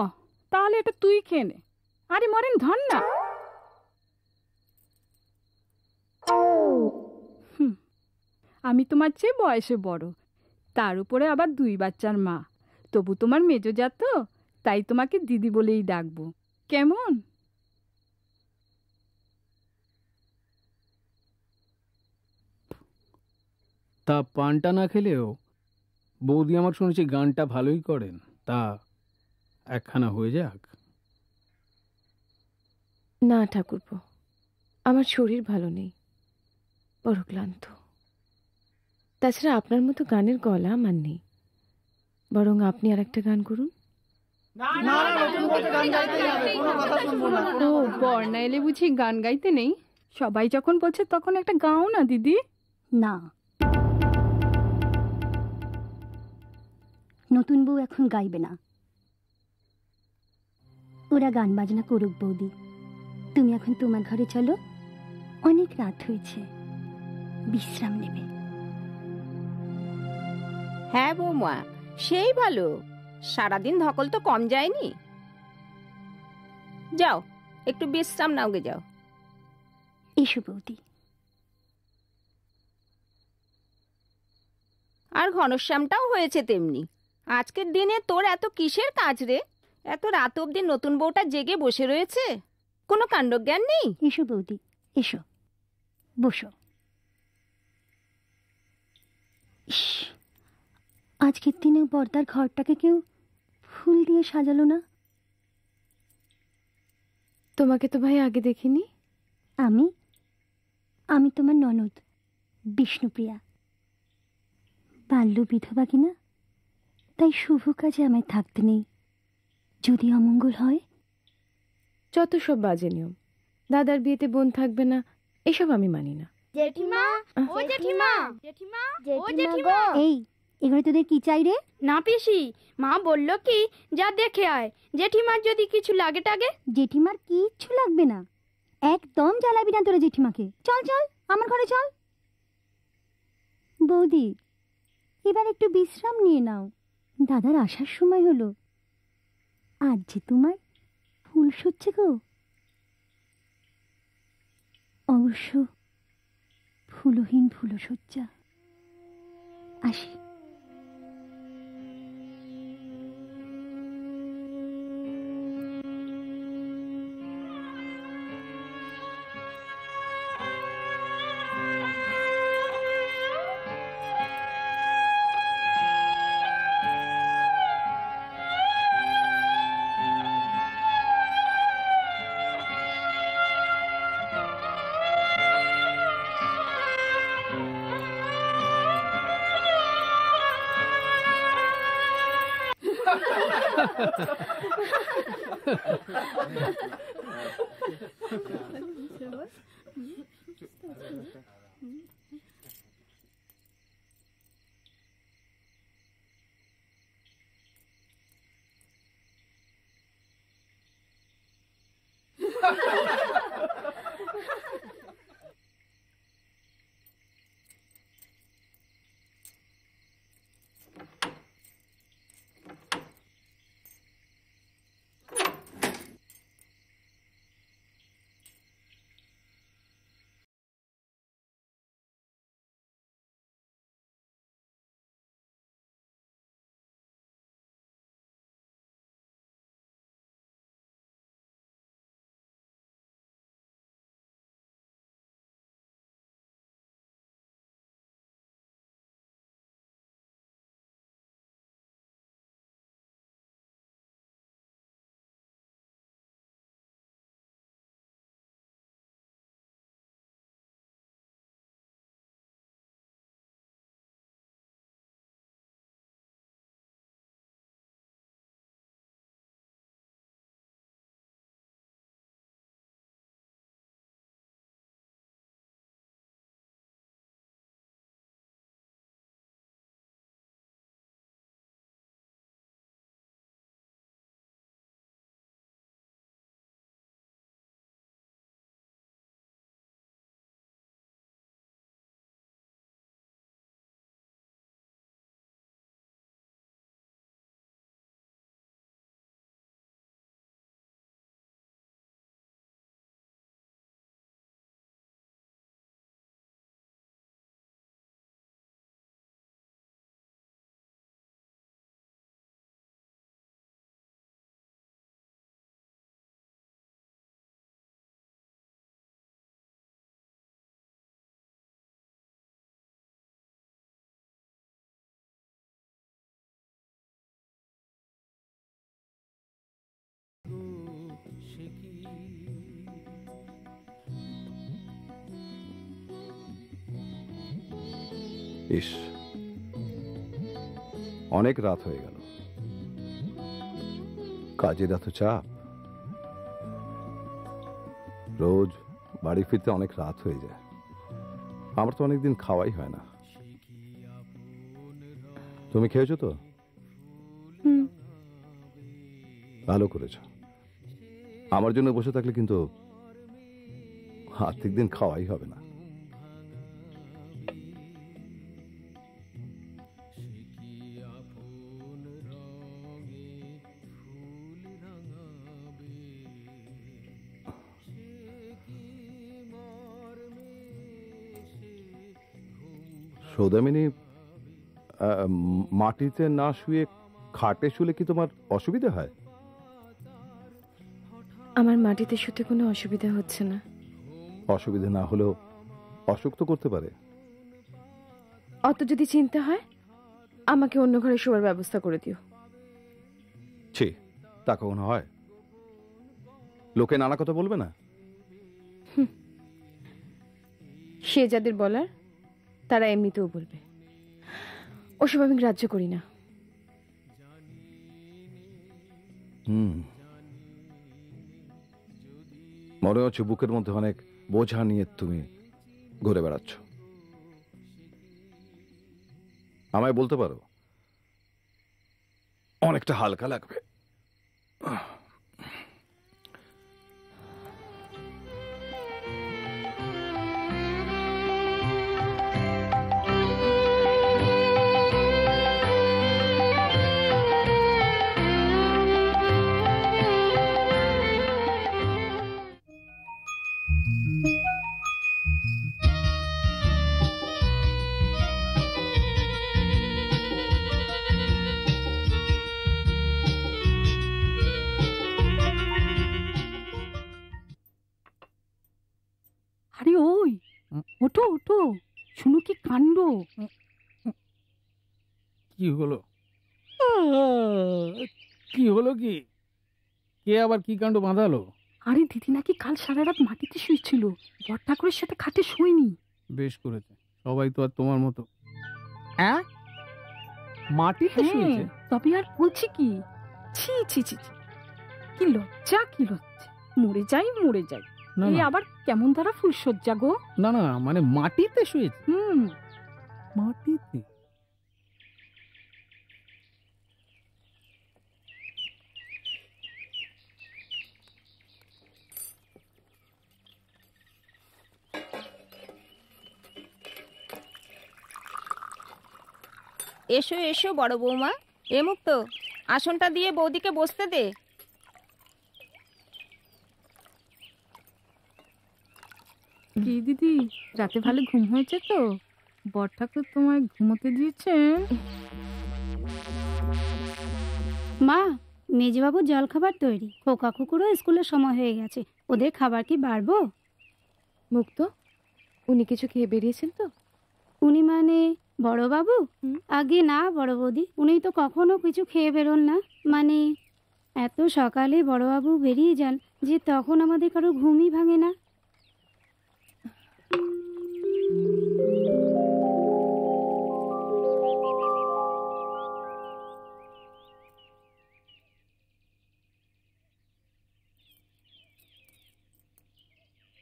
তাহলে এটা তুই খেয়ে নে। আরে মরেন, ধর না। আমি তোমার চেয়ে বয়সে বড়, তার উপরে আবার 2 বাচ্চার মা। তবু তোমার মেজো যা তো, তাই তোমাকে দিদি বলেই ডাকবো, কেমন?
তা পানটা না খেলেও বৌদি আমার শুনেছি গানটা ভালোই করেন, তা একখানা হয়ে যাক।
না ঠাকুরপো, আমার শরীর ভালো নেই, বড় ক্লান্ত। তাছাড়া আপনার মতো গানের গলা আমার নেই, বরং আপনি আর একটা গান করুন।
ও, বর্ণা এলে বুঝি গান গাইতে নেই? সবাই যখন বলছে তখন একটা গাও না দিদি।
না, নতুন বউ এখন গাইবে না, ওরা গান বাজনা করুক। বৌদি, তুমি এখন তোমার ঘরে চলো, অনেক রাত হয়েছে, বিশ্রাম নেবে।
হ্যাঁ বৌমা, সেই ভালো, সারাদিন ধকল তো কম যায়নি। যাও একটু বিশ্রাম নাও গে, যাও।
এসো বৌদি।
আর ঘনশ্যামটাও হয়েছে তেমনি। আজকের দিনে তোর এত কিসের কাজ রে? এত রাত অবধি নতুন বউটা জেগে বসে রয়েছে, কোনো কাণ্ডজ্ঞান নেই।
এসো বৌদি, এসো, বসো। ইস, আজকের দিনেও বর্দার ঘরটাকে কেউ ফুল দিয়ে সাজালো না।
তো তোমাকে তো ভাই আগে দেখিনি।
আমি আমি তোমার ননদ বিষ্ণুপ্রিয়া। বাল্য বিধবা কিনা, তাই শুভ কাজে আমায় থাকতে নেই। যদি অমঙ্গল হয়।
যত সব বাজে নিয়ম, দাদার বিয়েতে বোন থাকবে না, এসব আমি মানি না।
জেঠিমা, ও জেঠিমা, জেঠিমা, ও
জেঠিমা, এই এগুলো তোদের কি চাই রে?
না পিসি, মা বলল কি যা দেখে আয়, জেঠিমার যদি কিছু লাগে টাগে।
জেঠিমার কিচ্ছু লাগবে না, একদম জ্বালাবি না তোরা জেঠিমাকে। চল চল আমার ঘরে চল। বৌদি, এবার একটু বিশ্রাম নিয়ে নাও, দাদার আসার সময় হলো। আজ যে তোমার ফুল সচ্ছে গো। অবশ্য ফুলহীন ফুলসজ্জা। আসি।
ইস, অনেক রাত হয়ে গেল। কাজের এত চাপ, রোজ বাড়ি ফিরতে অনেক রাত হয়ে যায়। আমার তো অনেকদিন খাওয়াই হয় না। তুমি খেয়েছো তো? ভালো করেছ। আমার জন্য বসে থাকলে কিন্তু আর্থিক দিন খাওয়াই হবে না। সৌদামিনী, মাটিতে না শুয়ে খাটে শুলে কি তোমার অসুবিধা হয়?
আমার মাটিতে শুতে কোনো অসুবিধা হচ্ছে না।
অসুবিধা না হলেও অসুখ তো করতে পারে।
অত যদি চিন্তা হয়, আমাকে অন্য ঘরে শোয়ার ব্যবস্থা করে দিও।
ছি, তা কখনো হয়? লোকে নানা কথা বলবে না?
সে যাদের বলার তারা এমনিতেও বলবে। ওসব আমি গ্রাহ্য করি না।
মনে হচ্ছে বুকের মধ্যে অনেক বোঝা নিয়ে তুমি ঘুরে বেড়াচ্ছ। আমায় বলতে পারো, অনেকটা হালকা লাগবে।
আরে ওই ওঠো ওঠো, শুনো কি কাণ্ড।
কি হলো? কি হলো? কি কে আবার কি কাণ্ড বাঁধালো?
আরে দিদি নাকি কাল সারা রাত মাটিতে শুয়েছিল, বর ঠাকুরের সাথে খাটে শোয়নি।
বেশ করেছে, সবাই তো আর তোমার মতো। হ্যাঁ, মাটিতে শুয়েছে?
তবে আর বলছি কি, ছি ছি ছি ছি, কি লজ্জা কি লজ্জা। মরে যাই মরে যাই, এই আবার কেমন তারা ফুলসজ্জা গো।
না না, মানে মাটিতে শুয়েছে? মাটিতে?
এসো এসো বড় বৌমা, এ মুক্ত, আসনটা দিয়ে বৌদিকে বসতে দে।
কি দিদি, রাতে ভালো ঘুম হয়েছে তো? বর ঠাকুর তোমায় ঘুমোতে দিয়েছেন?
মা, মেজবাবুর জলখাবার তৈরি, খোকা কুকুরও স্কুলের সময় হয়ে গেছে, ওদের খাবার কি বাড়বো?
মুক্ত, উনি কিছু খেয়ে বেরিয়েছেন তো?
উনি মানে বড়বাবু? আগে না বড় বৌদি, উনি তো কখনো কিছু খেয়ে বেরোন না। মানে এত সকালে বড়বাবু বেরিয়ে যান যে তখন আমাদের কারো ঘুমই ভাঙে না।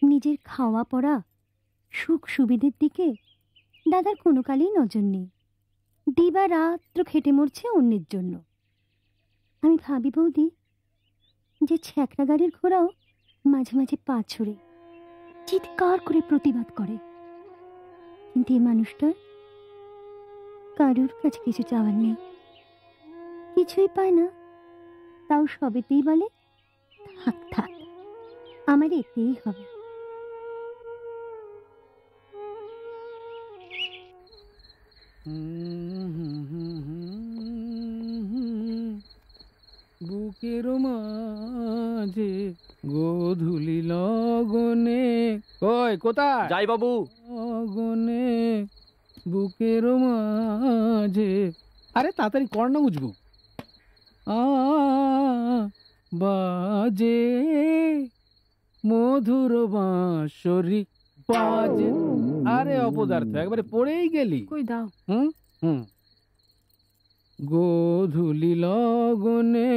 নিজের খাওয়া পড়া সুখ সুবিধের দিকে দাদার কোনো কালেই নজর নেই। দিবা রাত্র খেটে মরছে অন্যের জন্য। আমি ভাবি বৌদি, যে ছ্যাঁকড়া গাড়ির ঘোড়াও মাঝে মাঝে পা ছড়ে চিৎকার করে প্রতিবাদ করে, কিন্তু এই মানুষটার কারুর কাছে কিছু চাওয়ার নেই, কিছুই পায় না, তাও সবেতেই বলে থাক থাক, আমার এতেই হবে।
বুকের মাঝে গোধূলি লগনে, কই কোথায়
যাই বাবু?
লগনে বুকের মাঝে, আরে তাড়াতাড়ি কর না উজবু। বাজে মধুর বাঁশরি বাজে। আরে অপদার্থ, একবারে পড়েই গেলি।
কই দাও।
গোধূলি লগনে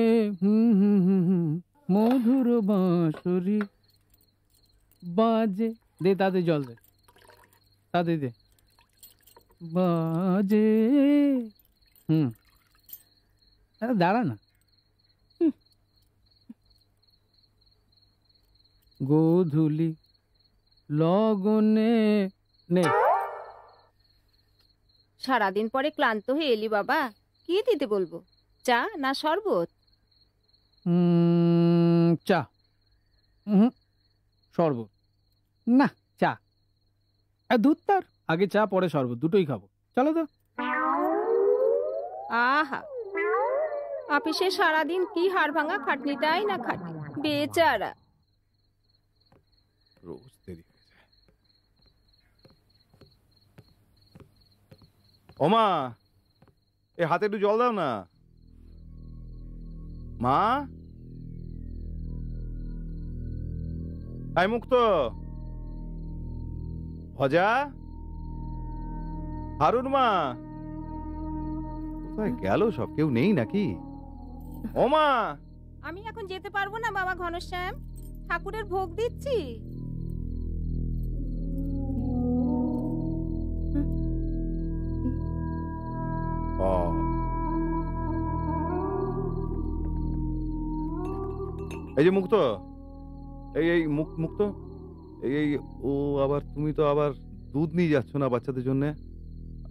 মধুর বাঁশরি বাজে। দে তাতে জল দে, তাতে দে। বাজে আরে দাঁড়া না। গোধূলি লগনে নে।
সারাদিন পরে ক্লান্ত হয়ে এলি বাবা, কি দিতে বলবো? চা না শরবত?
চা। শরবত না, চা। দুধ তার আগে চা পরে শরবত, দুটোই খাবো। চলো তো।
আহা, অফিসে সারাদিন কি হাড় ভাঙা খাটনিটাই না খাটে, বেচারা।
রোজ দেরি হয়ে যায়। ওমা, এ হাতে একটু জল দাও না। মা,
আই মুক্ত, ভজা, হারুন মা কোথায় গেল? সব কেউ নেই নাকি? ও মা,
আমি এখন যেতে পারবো না বাবা ঘনশ্যাম, ঠাকুরের ভোগ দিচ্ছি।
এই যে মুক্ত, এই মুক্ত, এই ও আবার, তুমি তো আবার দুধ নিয়ে যাচ্ছ না বাচ্চাদের জন্য?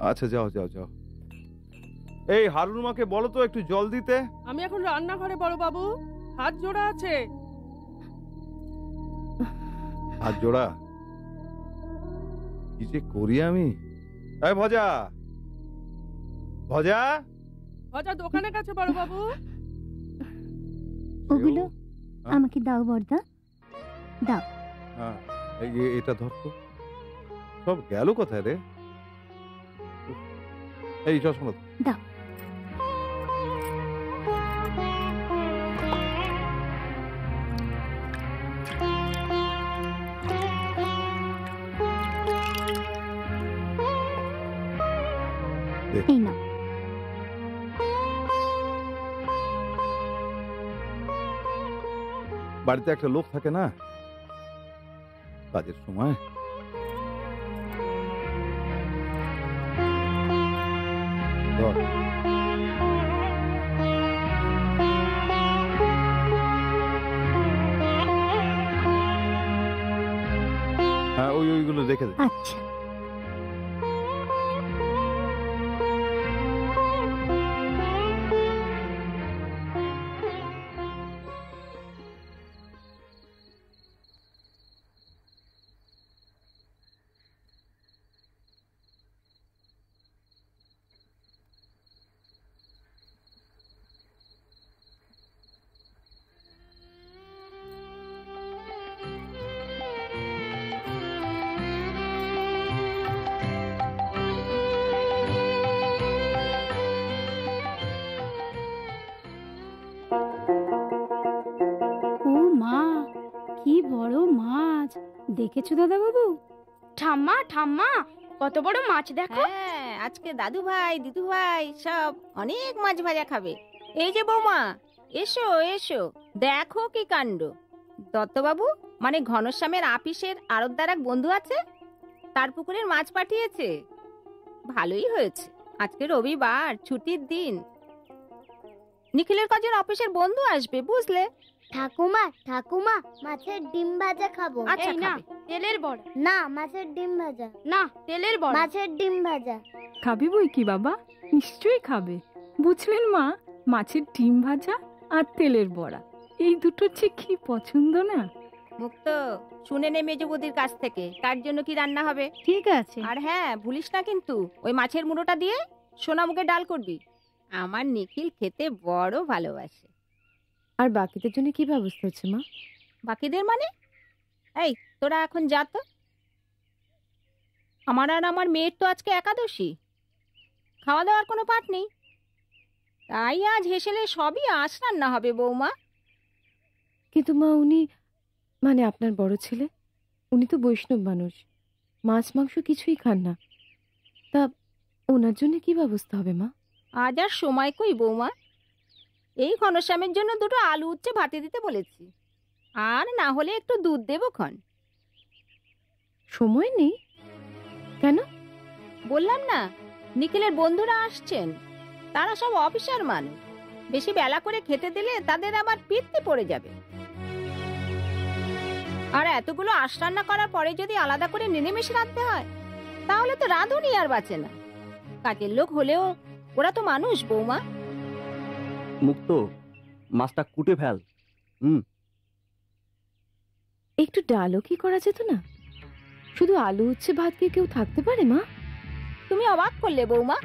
আচ্ছা যাও যাও যাও। এই হারুন মাকে বলো তো একটু জল দিতে।
আমি এখন রান্নাঘরে বড় বাবু, হাত জোড়া আছে।
হাত জোড়া? কি যে করি আমি। এই ভজা, ভজা,
ভজা দোকানে গেছে বড় বাবু।
ওগুলো আমাকে দাও বর্দা, দাও।
হ্যাঁ, এটা ধর তো। সব গেল কোথায় রে? এই চশমা
দাও। এই নাও।
বাড়িতে একটা লোক থাকে না, কাজের সময়। হ্যাঁ, ওইগুলো রেখে দে।
আচ্ছা।
দেখেছো দাদা বাবু?
ঠাম্মা ঠাম্মা, কত বড় মাছ দেখো।
হ্যাঁ, আজকে দাদু ভাই দিদু ভাই সব অনেক মাছ ভাজা খাবে। এই যে বৌমা, এসো এসো, দেখো কি কাণ্ড। দত্তবাবু মানে ঘনশ্যামের আপিসের আড়তদার এক বন্ধু আছে, তার পুকুরের মাছ পাঠিয়েছে। ভালোই হয়েছে, আজকে রবিবার, ছুটির দিন। নিখিলের কজন অফিসের বন্ধু আসবে, বুঝলে?
ঠাকুমা ঠাকুমা, মাছের ডিম ভাজা খাবো।
আচ্ছা,
না তেলের বড়া। না মাছের ডিম ভাজা। না তেলের বড়া। মাছের ডিম ভাজা
খাবি বই কি বাবা, নিশ্চয়ই খাবে। বুঝলেন মা, মাছের ডিম ভাজা আর তেলের বড়া, এই দুটো যে কি পছন্দ না।
মুক্ত, শুনে নে মেজো বৌদির কাছ থেকে কার জন্য কি রান্না হবে।
ঠিক আছে।
আর হ্যাঁ, ভুলিস না কিন্তু ওই মাছের মুড়োটা দিয়ে সোনামুখে ডাল করবি। আমার নিখিল খেতে বড় ভালোবাসে।
আর বাকিদের জন্য কি ব্যবস্থা হচ্ছে মা?
বাকিদের মানে? এই তোরা এখন যা তো। আমার আর আমার মেয়ের তো আজকে একাদশী, খাওয়া দাওয়ার কোনো পাট নেই, তাই আজ হেসেলে সবই আঁশ রান্না হবে বৌমা।
কিন্তু মা, উনি মানে আপনার বড় ছেলে, উনি তো বৈষ্ণব মানুষ, মাছ মাংস কিছুই খান না। তা ওনার জন্য কি ব্যবস্থা হবে মা?
আজ আর সময় কই বৌমা, এই ঘনশ্যামের জন্য দুটো আলু উচ্ছে ভাতে দিতে বলেছি, আর না হলে একটু দুধ দেবো ক্ষণ।
সময় নেই কেন?
বললাম না, নিখিলের বন্ধুরা আসছেন, তারা সব অফিসার মানুষ, বেশি বেলা করে খেতে দিলে তাদের আবার পিত্তি পড়ে যাবে। আর এতগুলো আঁশ রান্না করার পরে যদি আলাদা করে নেড়েমিশে রাখতে হয়, তাহলে তো রাঁধুনি আর বাঁচে না। কাজের লোক হলেও ওরা তো মানুষ বৌমা।
মুক্ত, মাছটা কুটে ফেল।
একটু ডালও কি করা যেত না? শুধু আলু উচ্ছে ভাত খেয়ে কেউ থাকতে পারে মা?
তুমি অবাক করলে বৌমা।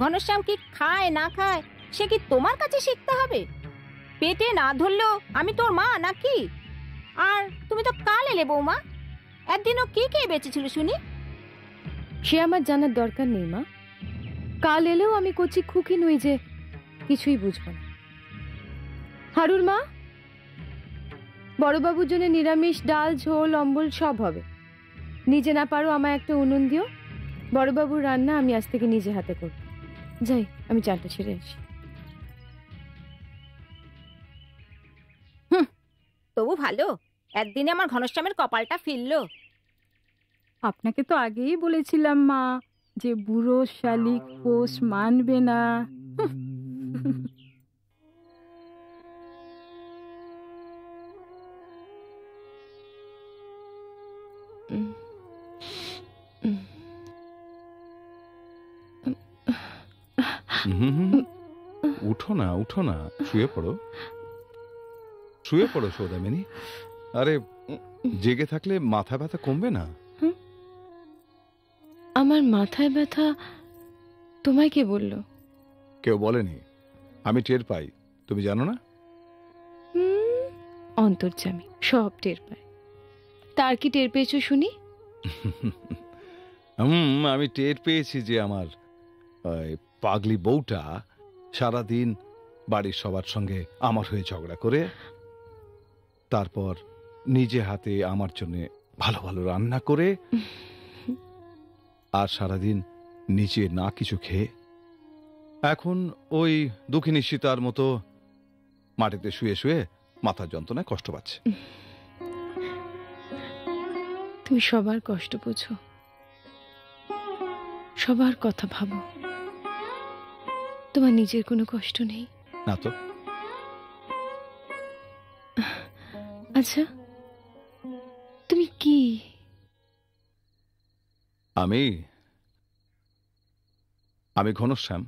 ঘনশ্যাম কি খায় না খায় সে কি তোমার কাছে শিখতে হবে? পেটে না ধরলেও আমি তোর মা নাকি? আর তুমি তো কাল এলে বৌমা, একদিনও কি খেয়ে বেঁচেছিল শুনি?
সে আমার জানার দরকার নেই মা। কাল এলেও আমি কচি খুকি নই যে কিছুই বুঝব না। হারুর মা, বড়বাবুর জন্য নিরামিষ ডাল ঝোল অম্বল সব হবে। নিজে না পারো আমায় একটা উনুন দিও। বড়বাবুর রান্না আমি আজ থেকে নিজে হাতে করব। যাই, আমি চালটা ছেড়ে আসি।
তবু ভালো, একদিনে আমার ঘনশ্যামের কপালটা ফিরলো।
আপনাকে তো আগেই বলেছিলাম মা যে বুড়ো শালিক পোষ মানবে না।
উঠো না, উঠো না, শুয়ে পড়ো, শুয়ে পড়ো সৌদামিনী। আরে জেগে থাকলে মাথা ব্যথা কমবে না?
আমার মাথায় ব্যথা তোমায় কে বললো?
কেউ বলেনি, আমি টের পাই। তুমি জানো না?
অন্তর্যামী, সব টের পায়। তার কি টের পেয়েছো শুনি?
আমি টের পেয়েছি যে আমার পাগলি বউটা সারাদিন বাড়ির সবার সঙ্গে আমার হয়ে ঝগড়া করে, তারপর নিজে হাতে আমার জন্য ভালো ভালো রান্না করে, আর সারাদিন নিচে না কিছু খেয়ে এখন ওই দুঃখিনী সীতার মতো মাটিতে শুয়ে শুয়ে মাথার যন্ত্রণায় কষ্ট পাচ্ছে।
তুমি সবার কষ্ট বোঝো, সবার কথা ভাবো, তোমার নিজের কোনো কষ্ট নেই
না তো?
আচ্ছা, তুমি কি?
আমি ঘনশ্যাম।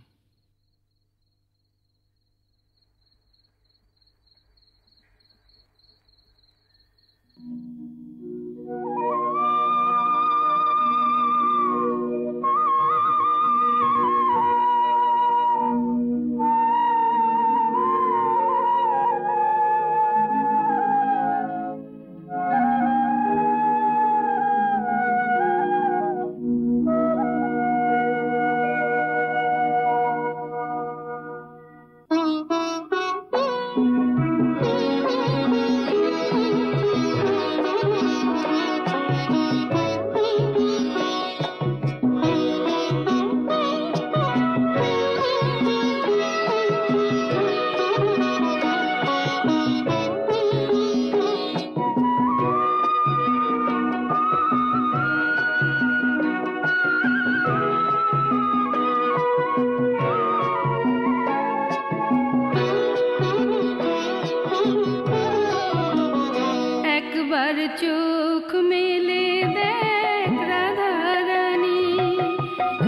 চোখ মেলে দেখ রাধারানী,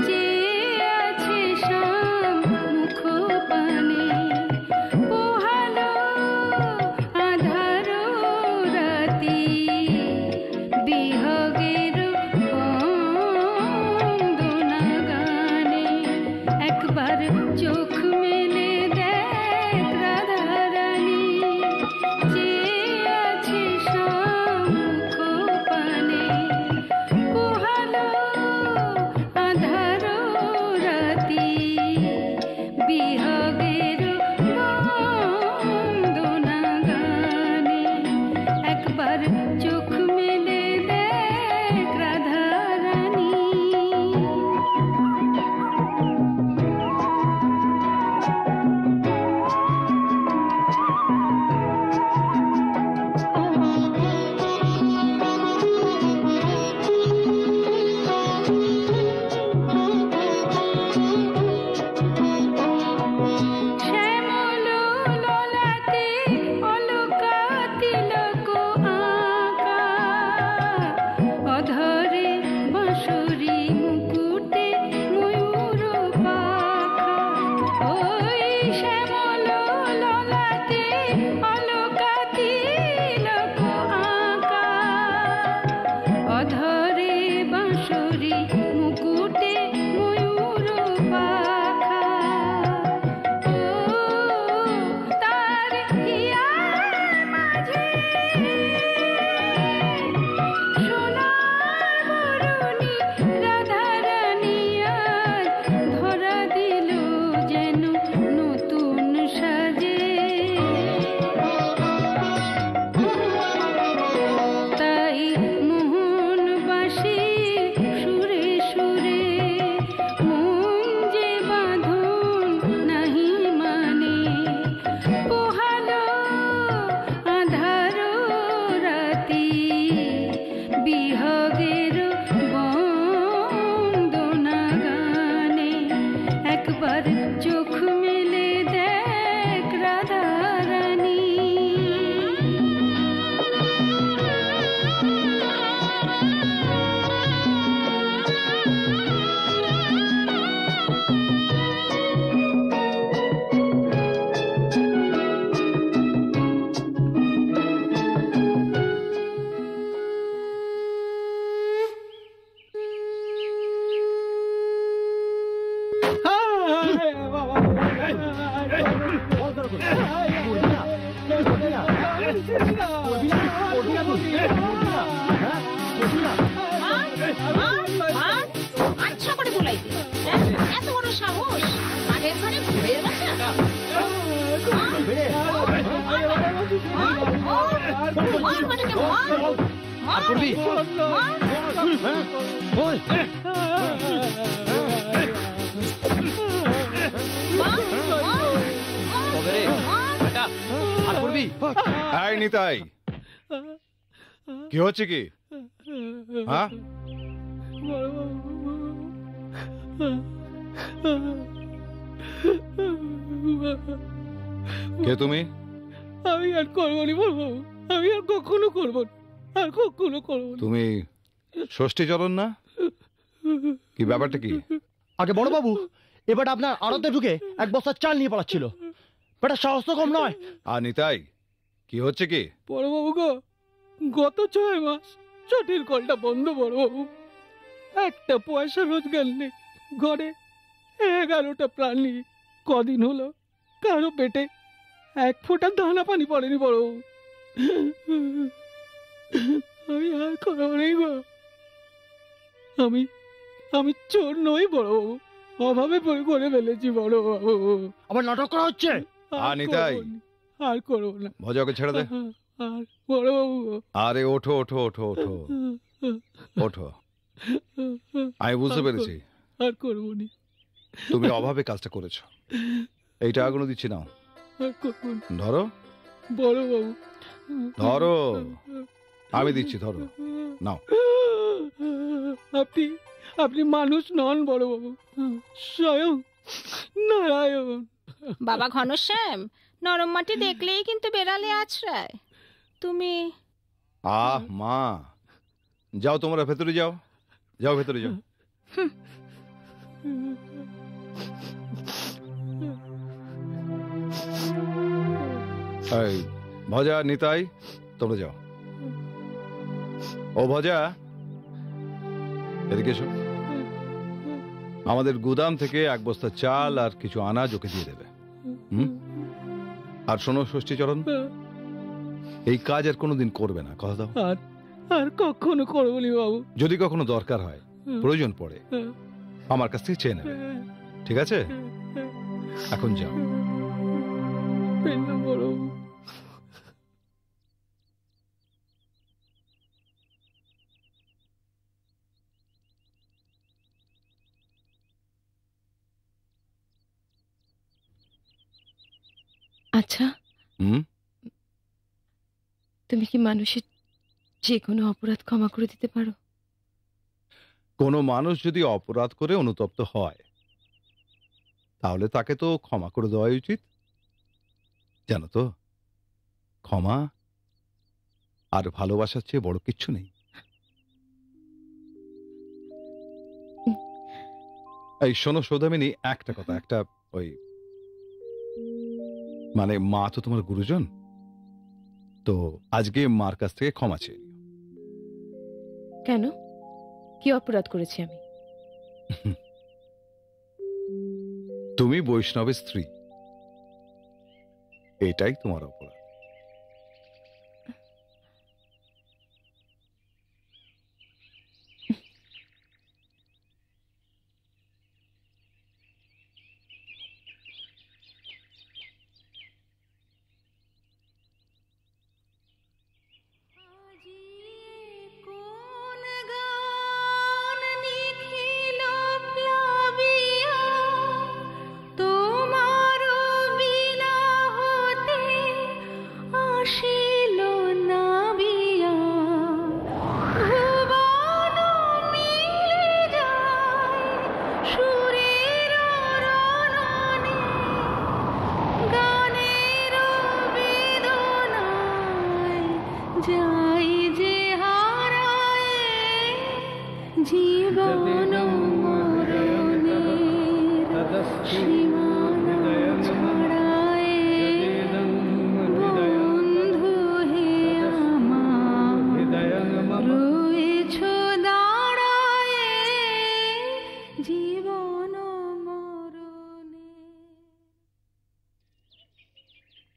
যে আছে শাম মুখ পানে, পোহালো আধারো রাতি, বিহগের বন্দনা গানে। একবার চোখ মেলে দেখ রাধারানী, যে আছে শাম বিহগের বন্দনা গানে। একবার চোখ মেলে দেখ রাধারানী।
আর করবি?
আর করবি? এই নিতাই, কি হচ্ছে কি? হ্যাঁ, কে তুমি?
আমি আর করবো নি বড়বাবু, আমি আর কখনো করবো না, আর কখনো করবো না।
তুমি ষষ্ঠী চরণ না? কি ব্যাপারটা কি?
আগে বড় বাবু, এবার আপনার আড়তে ঢুকে এক বস্তা চাল নিয়ে পালাচ্ছিল। বেটা সাহস তো কম নয়।
আর নিতাই, কি হচ্ছে কি?
বড়বাবু গো, গত 6 মাস চটির কলটা বন্ধ বড়বাবু। একটা পয়সা রোজগার নেই, ঘরে 11টা প্রাণী। কদিন হলো কারো পেটে 1 ফোঁটা দানা পানি পড়েনি বড়বাবু। আমি আর করবো নেই গো। আমি চোর নই বড়বাবু, অভাবে পড়ে করে ফেলেছি বড়বাবু।
আবার নাটক করা হচ্ছে।
আর নিতাই,
আর করবো না।
ভজাকে ছেড়ে দে।
আর বড়বাবু,
আরে ওঠো ওঠো ওঠো ওঠো ওঠো। আমি বুঝতে পেরেছি
আর করবো না।
তুমি অভাবে কাজটা করেছো। এই টাকাগুলো দিচ্ছি, নাও।
আর করবো না
ধরো
বড়বাবু,
ধরো, আমি দিচ্ছি, ধরো, নাও।
আপনি মানুষ নন বড়বাবু, স্বয়ং নারায়ণ।
বাবা ঘনশ্যাম, নরম মাটি দেখলেই কিন্তু বেড়ালে আছড়ায়। তুমি
আহ মা, যাও তোমরা ভেতরে যাও, যাও ভেতরে যাও। এই ভজা, নিতাই, তোমরা যাও। ও ভজা, এদিকে এসো। আমাদের গুদাম থেকে 1 বস্তা চাল আর কিছু আনাজ ওকে দিয়ে দেবে। আর শোনো ষষ্ঠীচরণ, এই কাজ আর কোনোদিন করবে না, কথা দাও।
আর কখনো করবো নি বাবু।
যদি কখনো দরকার হয়, প্রয়োজন পড়ে, আমার কাছ থেকে চেয়ে নেবে, ঠিক আছে? এখন যাও।
আচ্ছা, তুমি কি মানুষের যে কোনো অপরাধ ক্ষমা করে দিতে পারো?
কোনো মানুষ যদি অপরাধ করে অনুতপ্ত হয়, তাহলে তাকে তো ক্ষমা করে দেওয়াই উচিত। জানো তো, ক্ষমা আর ভালোবাসার চেয়ে বড় কিচ্ছু নেই। এই শোনো সৌদামিনী, একটা কথা, একটা ওই মানে মা তো তোমার গুরুজন, তো আজকে মার কাছ থেকে ক্ষমা চেয়ে নিও।
কেন? কি অপরাধ করেছি আমি?
তুমি বৈষ্ণবের স্ত্রী, এটাই তোমার অপরাধ।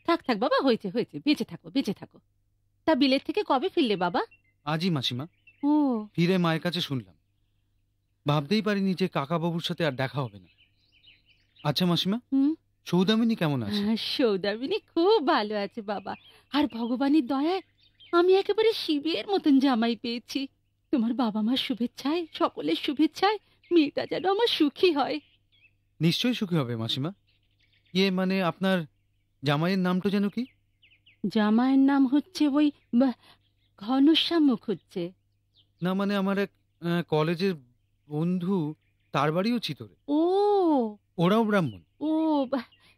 থাক থাক বাবা, হয়েছে হয়েছে, বেঁচে থাকো বেঁচে থাকো। তা বিলেত থেকে কবে ফিরলে বাবা?
আজই মাসিমা।
ও,
ফিরে মায়ের কাছে শুনলাম। ভাবতেই পারিনি যে কাকা বাবুর সাথে আর দেখা হবে না। আচ্ছা মাসিমা, সৌদামিনী কেমন আছে?
সৌদামিনী খুব ভালো আছে বাবা, আর ভগবানের দয়ায় আমি একেবারে শিবের মতন জামাই পেয়েছি। তোমার বাবা মার শুভেচ্ছায়, সকলের শুভেচ্ছায় মেয়েটা যেন আমার সুখী হয়।
নিশ্চয়ই সুখী হবে মাসিমা। ইয়ে মানে আপনার জামাইয়ের নামটা যেন কি?
জামাইয়ের নাম হচ্ছে ওই ঘনশ্যাম মুখুজ্জে।
না মানে আমার এক কলেজের বন্ধু, তার বাড়িও চিতরে।
ও,
ওরাও ব্রাহ্মণ।
ও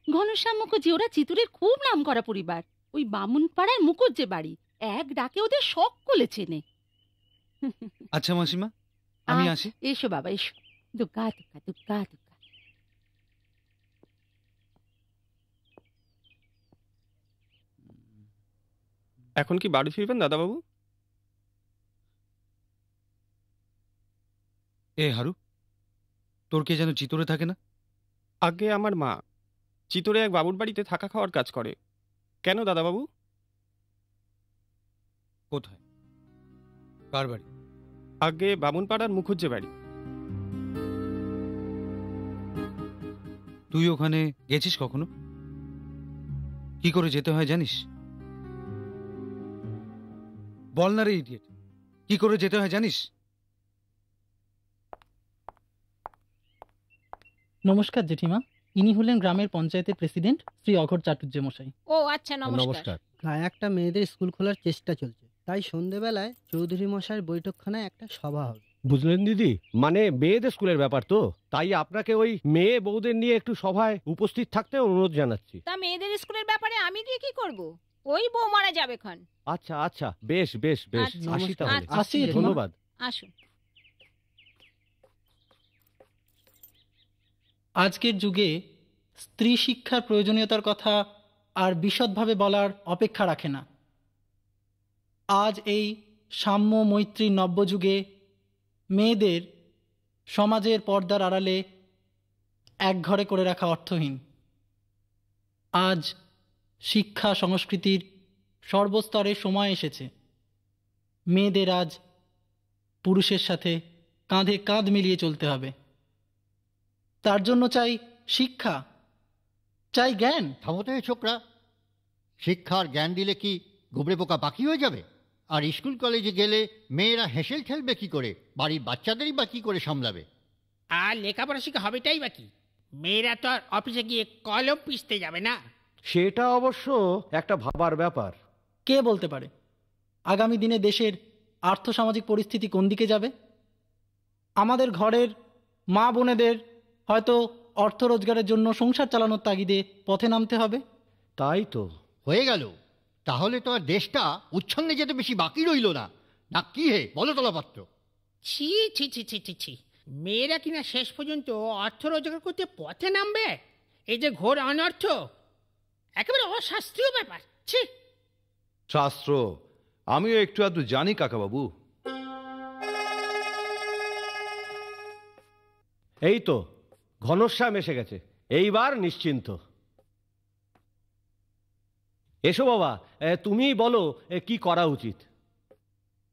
ঘনশ্যাম মুখুজ্জে, ওরা চিতরের খুব নাম করা পরিবার। ওই বামুন পাড়ায় মুখুজ্জে বাড়ি, এক ডাকে ওদের সকলে চেনে।
আচ্ছা মাসিমা, আমি আসি।
এসো বাবা এসো। দুগ্গা দুগ্গা দুগ্গা দুগ্গা।
এখন কি বাড়ি ফিরবেন দাদাবাবু?
এ হারু, তোর কে যেন চিতরে থাকে না?
আগে আমার মা চিতরে এক বাবুর বাড়িতে থাকা খাওয়ার কাজ করে। কেন দাদাবাবু?
কোথায়? কার বাড়ি?
আগে বামুনপাড়ার মুখুজ্জে বাড়ি।
তুই ওখানে গেছিস কখনো? কি করে যেতে হয় জানিস? বল না রে ইডিয়েট, কি করে যেতে হয় জানিস?
নমস্কার জেঠিমা, ইনি হলেন গ্রামের পঞ্চায়েতের প্রেসিডেন্ট শ্রী অঘর চাটুর্য মশাই।
ও আচ্ছা, নমস্কার।
গায়ে একটা মেয়েদের স্কুল খোলার চেষ্টা চলছে, তাই সন্ধেবেলায় চৌধুরী মশাইয়ের বৈঠকখানায় একটা সভা হবে।
বুঝলেন দিদি, মানে মেয়েদের স্কুলের ব্যাপার তো, তাই আপনাকে ওই মেয়ে বউদের নিয়ে একটু সভায় উপস্থিত থাকতে অনুরোধ জানাচ্ছি।
তা মেয়েদের স্কুলের ব্যাপারে আমি গিয়ে কি করব? ওই বউ মারা যাবে খান।
আচ্ছা আচ্ছা, বেশ বেশ বেশ,
আচ্ছা,
আসি তাহলে।
আসি,
ধন্যবাদ।
আসুন।
আজকের যুগে স্ত্রী শিক্ষার প্রয়োজনীয়তার কথা আর বিশদভাবে বলার অপেক্ষা রাখে না। আজ এই সাম্য মৈত্রীর নব্যযুগে মেয়েদের সমাজের পর্দার আড়ালে একঘরে করে রাখা অর্থহীন। আজ শিক্ষা সংস্কৃতির সর্বস্তরে সময় এসেছে। মেয়েদের আজ পুরুষের সাথে কাঁধে কাঁধ মিলিয়ে চলতে হবে। তার জন্য চাই শিক্ষা, চাই জ্ঞান।
থামোতে ছোকরা, শিক্ষার জ্ঞান দিলে কি গোবরে পোকা বাকি হয়ে যাবে? আর স্কুল কলেজে গেলে মেয়েরা হেসেল খেলবে কি করে? বাড়ির বাচ্চাদেরই বা কি করে সামলাবে?
আর লেখাপড়া শিখে হবেটাই বা কি? মেয়েরা তো আর অফিসে গিয়ে কলম পিষতে যাবে না।
সেটা অবশ্য একটা ভাবার ব্যাপার।
কে বলতে পারে আগামী দিনে দেশের আর্থসামাজিক পরিস্থিতি কোন দিকে যাবে? আমাদের ঘরের মা বোনেদের হয়তো অর্থ রোজগারের জন্য সংসার চালানোর তাগিদে পথে নামতে হবে।
তাই তো
হয়ে গেল। তাহলে তো আর দেশটা উচ্ছন্নে যেতে বেশি বাকি রইল না। না কি হে বলো তলাপাত্র?
ছি ছি ছি ছি ছি ছি, মেয়েরা কিনা শেষ পর্যন্ত অর্থ রোজগার করতে পথে নামবে? এই যে ঘোর অনর্থ, একেবারে অশাস্ত্রীয় ব্যাপার। ছি।
শাস্ত্র আমিও একটু আধটু জানি কাকাবাবু।
এই তো ঘনশ্যাম এসে গেছে, এইবার নিশ্চিন্ত। এসো বাবা, তুমিই বলো কি করা উচিত।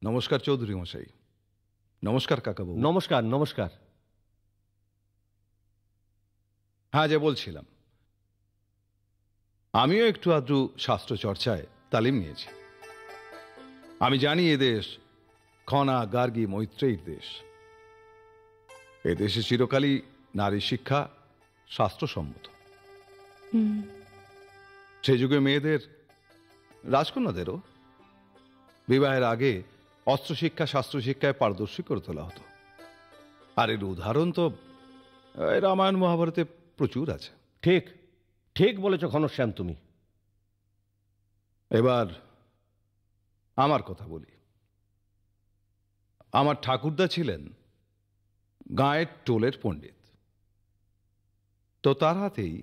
নমস্কার চৌধুরী মশাই। নমস্কার কাকাবাবু।
নমস্কার নমস্কার।
হ্যাঁ, যে বলছিলাম, আমিও একটু আধটু শাস্ত্র চর্চায় তালিম নিয়েছি। আমি জানি এদেশ খনা গার্গী মৈত্রেয়ীর দেশ। এদেশে চিরকালই নারী শিক্ষা শাস্ত্রসম্মত। সেই যুগে মেয়েদের, রাজকন্যাদেরও বিবাহের আগে অস্ত্রশিক্ষা শাস্ত্রশিক্ষায় পারদর্শী করে তোলা হতো। আর এর উদাহরণ তো রামায়ণ মহাভারতে প্রচুর আছে।
ঠিক ঠিক বলেছ ঘনশ্যাম তুমি।
এবার আমার কথা বলি। আমার ঠাকুরদা ছিলেন গাঁয়ের টোলের পণ্ডিত। তো তার হাতেই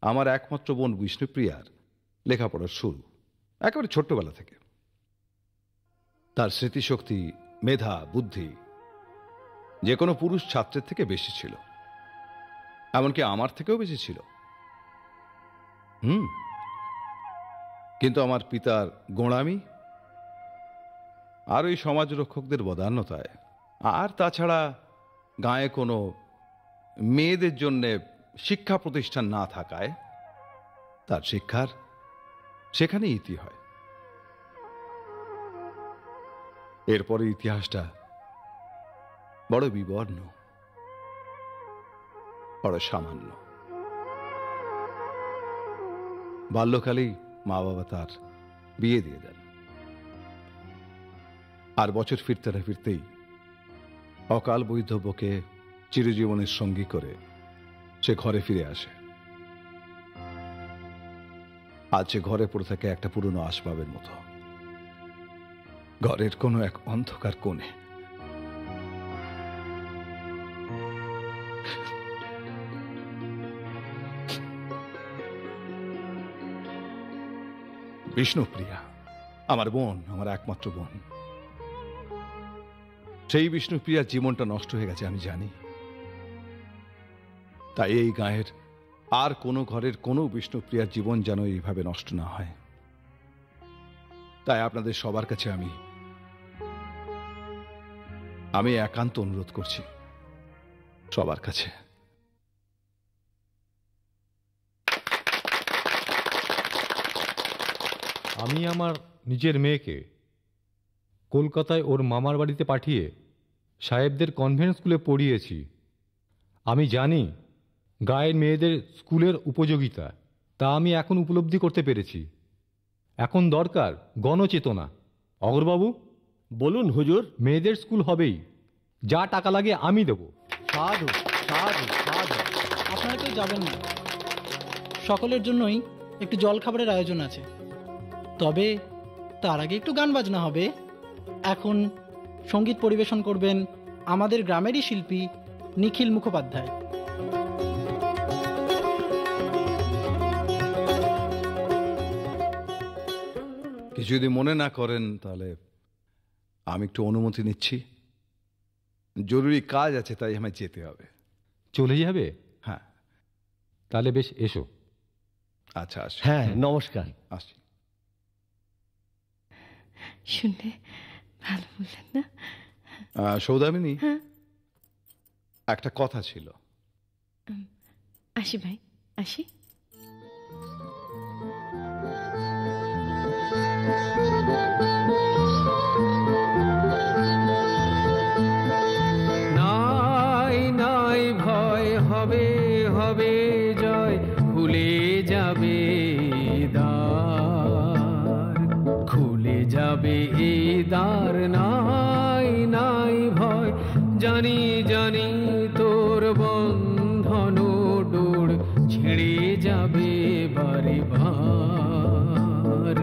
আমার একমাত্র বোন বিষ্ণুপ্রিয়ার লেখাপড়ার শুরু, একেবারে ছোট্টবেলা থেকে। তার স্মৃতিশক্তি, মেধা, বুদ্ধি যে কোনো পুরুষ ছাত্রের থেকে বেশি ছিল, এমনকি আমার থেকেও বেশি ছিল। কিন্তু আমার পিতার গোঁড়ামি আর ওই সমাজ রক্ষকদের বদান্যতায়, আর তাছাড়া গাঁয়ে কোনো মেয়েদের জন্যে শিক্ষা প্রতিষ্ঠান না থাকায় তার শিক্ষার সেখানে ইতি হয়। এরপরে ইতিহাসটা বড় বিবর্ণ, বড় সামান্য। বাল্যকালেই মা বাবা তার বিয়ে দিয়ে দেন, আর বছর ফিরতে না ফিরতেই অকাল বৈধব্যকে চিরজীবনের সঙ্গী করে সে ঘরে ফিরে আসে। আজ সে ঘরে পড়ে থাকে একটা পুরনো আসবাবের মতো, ঘরের কোনো এক অন্ধকার কোণে। বিষ্ণুপ্রিয়া আমার বোন, আমার একমাত্র বোন। সেই বিষ্ণুপ্রিয়ার জীবনটা নষ্ট হয়ে গেছে আমি জানি। তাই এই গাঁয়ের আর কোনো ঘরের কোনো বিষ্ণুপ্রিয়ার জীবন যেন এইভাবে নষ্ট না হয়। তাই আপনাদের সবার কাছে আমি একান্ত অনুরোধ করছি, সবার কাছে।
আমি আমার নিজের মেয়েকে কলকাতায় ওর মামার বাড়িতে পাঠিয়ে সাহেবদের কনভেন্ট স্কুলে পড়িয়েছি। আমি জানি গায়ের মেয়েদের স্কুলের উপযোগিতা, তা আমি এখন উপলব্ধি করতে পেরেছি। এখন দরকার গণচেতনা। অগরবাবু
বলুন হুজুর।
মেয়েদের স্কুল হবেই, যা টাকা লাগে আমি দেব।
সাধু সাধু সাধু। আপনারা কেউ যাবেন না, সকলের জন্যই একটু জল খাবারের আয়োজন আছে। তবে তার আগে একটু গান বাজনা হবে। এখন সঙ্গীত পরিবেশন করবেন আমাদের গ্রামেরই শিল্পী নিখিল মুখোপাধ্যায়।
কিছু যদি মনে না করেন তাহলে আমি একটু অনুমতি নিচ্ছি। জরুরি কাজ আছে, তাই আমায় যেতে হবে।
চলে যাবে?
হ্যাঁ।
তাহলে বেশ, এসো।
আচ্ছা আসি।
হ্যাঁ, নমস্কার।
আসি।
শুনলে ভালো বললেন না?
সৌদামিনী, একটা কথা ছিল।
আসি ভাই, আসি।
নাই নাই ভয়, হবে হবে জয়, খুলে যাবে দ্বার, খুলে যাবে এই দ্বার। নাই নাই ভয়, জানি জানি তোর বন্ধন ডোর ছিঁড়ে যাবে বারে বার,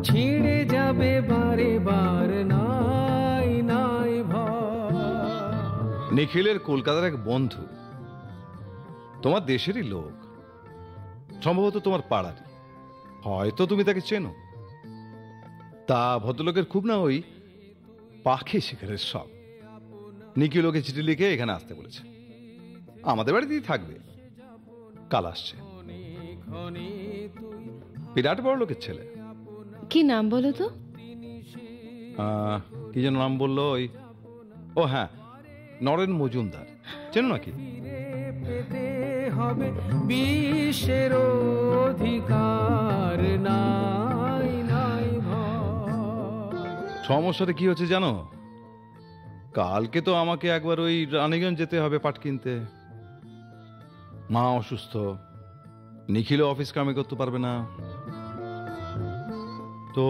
ছিঁড়ে যাবে বারে বার। নাই নাই ভয়।
নিখিলের কলকাতার এক বন্ধু, তোমার দেশেরই লোক, সম্ভবত তোমার পাড়ারই, হয়তো তুমি তাকে চেনো। তা ভদ্রলোকের খুব না ওই পাখি শিকারের সব। নিখিল ওকে চিঠি লিখে এখানে আসতে বলেছে, আমাদের বাড়িতেই থাকবে, কাল আসছে। বিরাট বড় লোকের ছেলে।
কি নাম বলো তো?
কি যেন নাম বললো, ওই ও হ্যাঁ, নরেন মজুমদার। চেনো নাকি?
পেতে হবে বিশ্বের অধিকার। নাই নাই ভয়।
সমস্যাটা কি হচ্ছে জানো? কালকে তো আমাকে একবার ওই রানীগঞ্জ যেতে হবে পাট কিনতে। মা অসুস্থ, নিখিলও অফিস কামে করতে পারবে না। তো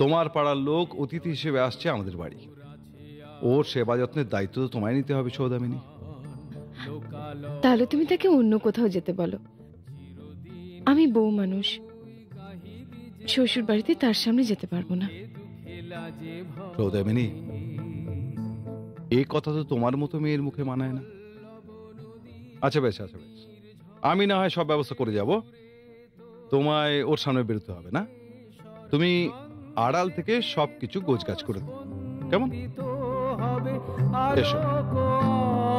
তোমার পাড়ার লোক অতিথি হিসেবে আসছে আমাদের বাড়ি, ওর সেবা যত্নের দায়িত্ব তো তোমায় নিতে হবে সৌদামিনী।
তাহলে তুমি তাকে অন্য কোথাও যেতে বলো। আমি বউ মানুষ, শ্বশুর বাড়িতে তার সামনে যেতে পারবো না।
সৌদামিনী, এই কথা তো তোমার মতো মেয়ের মুখে মানায় না। আচ্ছা বেশ, আচ্ছা বেশ, আমি না হয় সব ব্যবস্থা করে যাব, তোমায় ওর সামনে বেরোতে হবে না। তুমি আড়াল থেকে সবকিছু গোছগাছ করে দেবে, কেমন? এসো।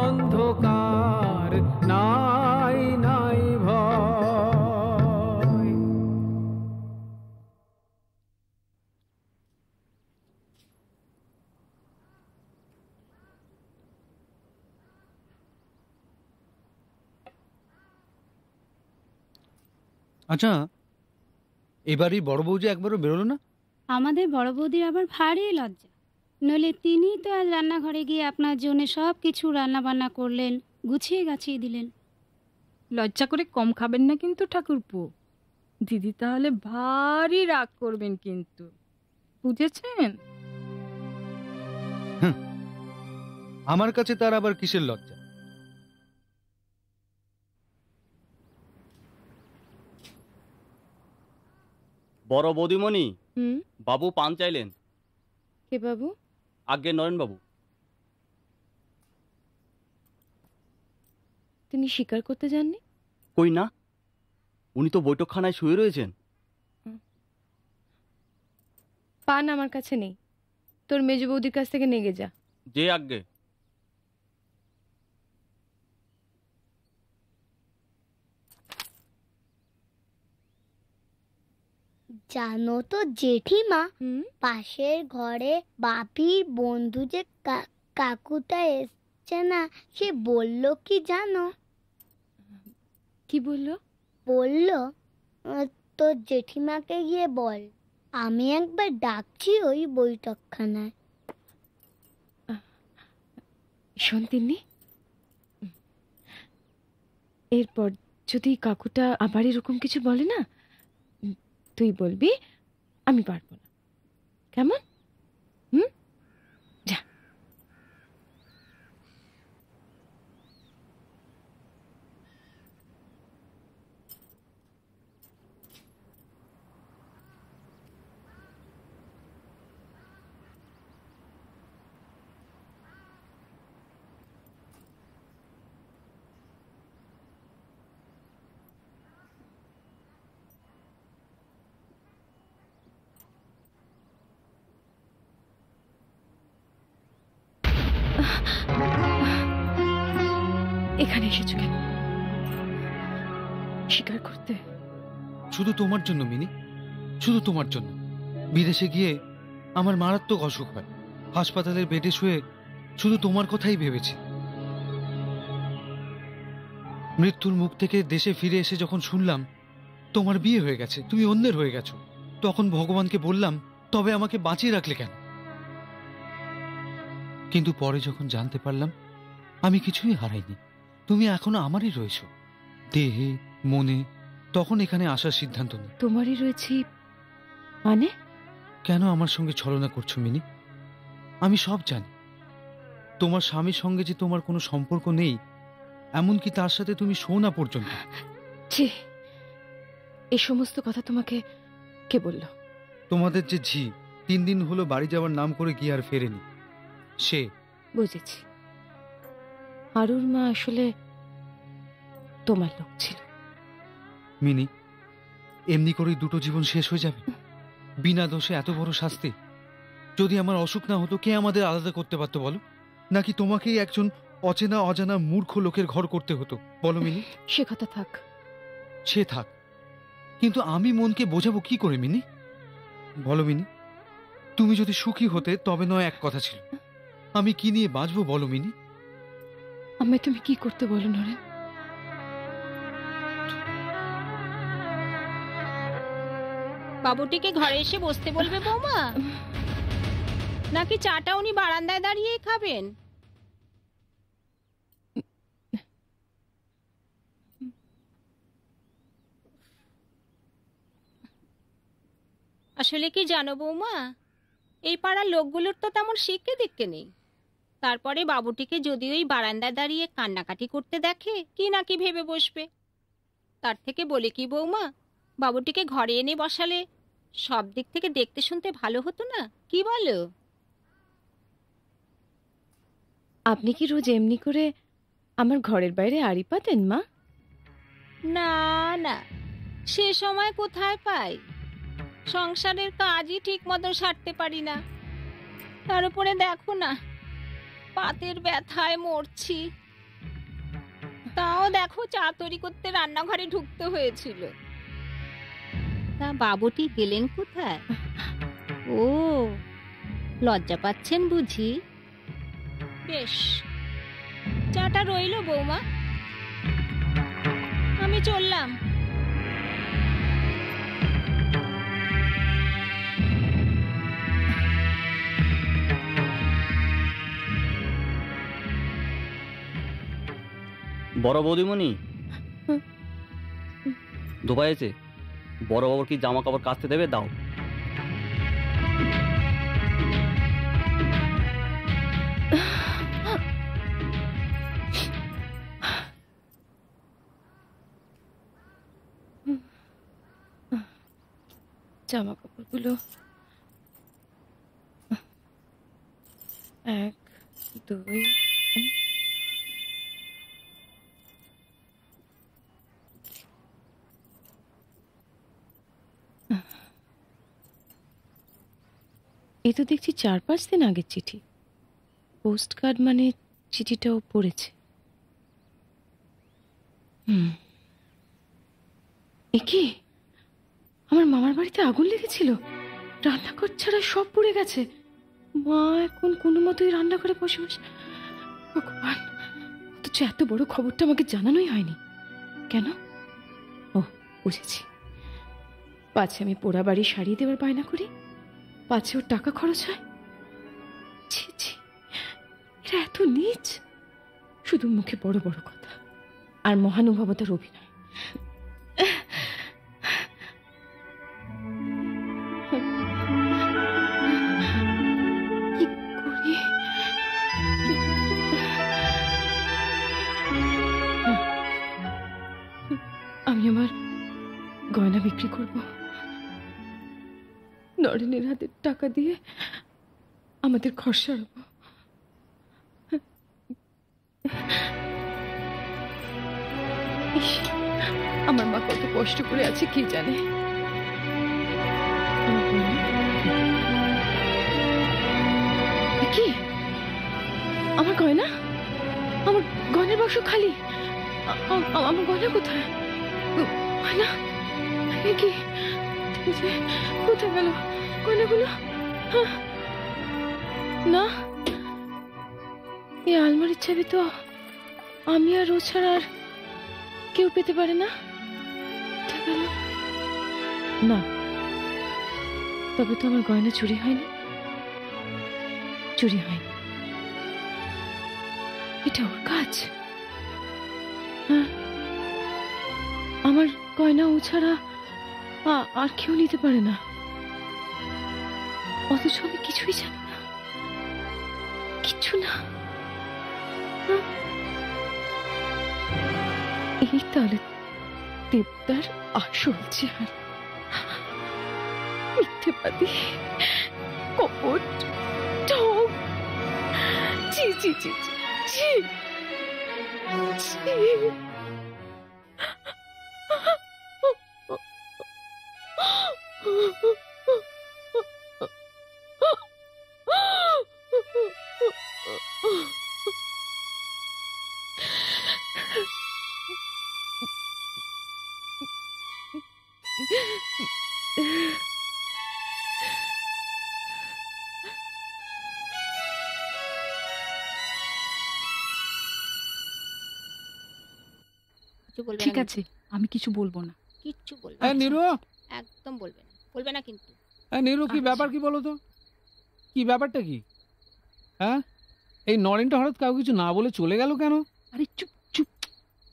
অন্ধকার, নাই নাই ভয়।
আচ্ছা, এবারই বড় বউ যে একবারও বেরোলো না?
আমাদের বড় বৌদির আবার ভারী লজ্জা। নইলে তিনিই তো আজ রান্নাঘরে গিয়ে আপনার জন্য সব কিছু রান্না বান্না করলেন, গুছিয়ে গাছিয়ে দিলেন।
লজ্জা করে কম খাবেন না কিন্তু ঠাকুরপো, দিদি তাহলে ভারী রাগ করবেন কিন্তু, বুঝেছেন?
আমার কাছে তার আবার কিসের লজ্জা?
বড় বৌদিমণি,
হুম,
বাবু পান চাইলেন।
কে বাবু?
আজ্ঞে নরেন বাবু।
তিনি স্বীকার করতে যাননি?
কই না, উনি তো বৈঠকখানায় শুয়ে রয়েছেন।
পান আমার কাছে নেই, তোর মেজ বৌদির কাছ থেকে নেগে যা।
যে আজ্ঞে।
জানো তো জেঠিমা, পাশের ঘরে বাপির বন্ধু যে কাকুটা এসছে না, সে বলল কি জানো?
কি বললো?
বলল তো জেঠিমাকে গিয়ে বল আমি একবার ডাকছি ওই বৈঠকখানায়।
শোন তিন্নি, এরপর যদি কাকুটা আবার এরকম কিছু বলে না, তুই বলবি আমি পারবো না, কেমন? হুম, যা। এখানে এসেছো কেন? স্বীকার করতে?
শুধু তোমার জন্য মিনি, শুধু তোমার জন্য। বিদেশে গিয়ে আমার মারাত্মক অসুখ হয়, হাসপাতালের বেডে শুয়ে শুধু তোমার কথাই ভেবেছি। মৃত্যুর মুখ থেকে দেশে ফিরে এসে যখন শুনলাম তোমার বিয়ে হয়ে গেছে, তুমি অন্যের হয়ে গেছো, তখন ভগবানকে বললাম তবে আমাকে বাঁচিয়ে রাখলে কেন? কিন্তু পরে যখন জানতে পারলাম আমি কিছুই হারাইনি, তুমি এখনো আমারই রয়েছো, দেহে মনে, তখন এখানে আসার সিদ্ধান্ত নিই।
তোমারই রয়েছি মানে?
কেন আমার সঙ্গে ছলনা করছো মিনি? আমি সব জানি। তোমার স্বামীর সঙ্গে যে তোমার কোনো সম্পর্ক নেই, এমনকি তার সাথে তুমি শো না পর্যন্ত।
ছি, এই সমস্ত কথা তোমাকে কে বলল?
তোমাদের যে ঝি 3 দিন হলো বাড়ি যাওয়ার নাম করে গিয়ে আর ফেরেনি, সে।
বুঝেছি, আরুর মা আসলে তোমার লোক ছিল।
মিনি, এমনি করেই দুটো জীবন শেষ হয়ে যাবে বিনা দোষে? এত বড় শাস্তি। যদি আমার অসুখ না হতো, কে আমাদের আলাদা করতে পারতো বলো? নাকি তোমাকেই একজন অচেনা অজানা মূর্খ লোকের ঘর করতে হতো? বলো মিনি।
সে কথা থাক।
সে থাক, কিন্তু আমি মনকে বোঝাবো কি করে মিনি? বলো মিনি, তুমি যদি সুখী হতে তবে নয় এক কথা ছিল, আমি কি নিয়ে বাঁচবো বলো মিনি?
আমায় তুমি কি করতে বলো নরেন?
বাবুটিকে ঘরে এসে বসতে বলবে বৌমা, নাকি চাটা উনি বারান্দায় দাঁড়িয়ে খাবেন? আসলে কি জানো বৌমা, এই পাড়ার লোকগুলোর তো তেমন শিক্ষে দিককে নেই। তারপরে বাবুটিকে যদি ওই বারান্দায় দাঁড়িয়ে কান্নাকাটি করতে দেখে, কি না কি ভেবে বসবে। তার থেকে বলে কি বৌমা, বাবুটিকে ঘরে এনে বসালে সব দিক থেকে দেখতে শুনতে ভালো হতো না, কি বলো?
আপনি কি রোজ এমনি করে আমার ঘরের বাইরে আড়ি পাতেন মা?
না না, সে সময় কোথায় পাই, সংসারের কাজই ঠিক মতো সারতে পারি না। তার উপরে দেখো না, পাতের ব্যথায় মরছি। তাও দেখো, চা তৈরি করতে রান্নাঘরে ঢুকতে হয়েছিল। তা বাবুটি গেলেন কোথায়? ও, লজ্জা পাচ্ছেন বুঝি? বেশ, চাটা রইল বৌমা, আমি চললাম।
বড় বৌদিমণি ধোপা এসে বড় বাবুর কি জামা কাপড় কাচতে দেবে? দাও।
জামা কাপড়গুলো 1 2 এই তো দেখছি 4-5 দিন আগের চিঠি। পোস্ট কার্ড মানে চিঠিটাও পড়েছে। এ কি, আমার মামার বাড়িতে আগুন লেগেছিল, রান্নাঘর ছাড়া সব পুড়ে গেছে। মা এখন কোনো মতোই রান্না করে বসে বসে। ভগবান, অথচ এত বড় খবরটা আমাকে জানানোই হয়নি কেন? ও বুঝেছি, পাছে আমি পোড়া বাড়ি সারিয়ে দেওয়ার বায়না করি, পাছে ওর টাকা খরচ হয়। ছি ছি, এরা এত নীচ। শুধু মুখে বড় বড় কথা আর মহানুভবতার অভিনয়। আমি আমার গয়না বিক্রি করব, নরেনের হাতের টাকা দিয়ে আমাদের ঘর সারাবো। আমার মা কত কষ্ট করে আছে কি জানে। কি আমার গয়না? আমার গয়নার বাক্স খালি। আমার গয়না কোথায়? গয়না কি কোথায় গেল গয়নাগুলো? না, এই আলমারির চাবি তো আমি আর ও ছাড়া আর কেউ পেতে পারে না। না, তবে তো আমার গয়না চুরি হয়নি। চুরি হয়নি, এটা ওর কাজ। হ্যাঁ, আমার গয়না ও ছাড়া আর কেউ নিতে পারে না। অথচ আমি কিছুই জানি না, কিছু না। এই তাহলে দেবদার আসল চেহারা। মিথ্যেবাদী, কপট, ঠক। ছি ছি ছি ছি ছি।
ঠিক আছে, আমি কিছু বলবো না।
কিচ্ছু বলবে
না। নীরু,
একদম বলবে না, বলবে না কিন্তু।
নীরু, কি ব্যাপার কি বলো তো? কি ব্যাপারটা কি? হ্যাঁ, এই নরেনটা হঠাৎ কাউ কিছু না বলে চলে গেল কেন?
আরে চুপ চুপ।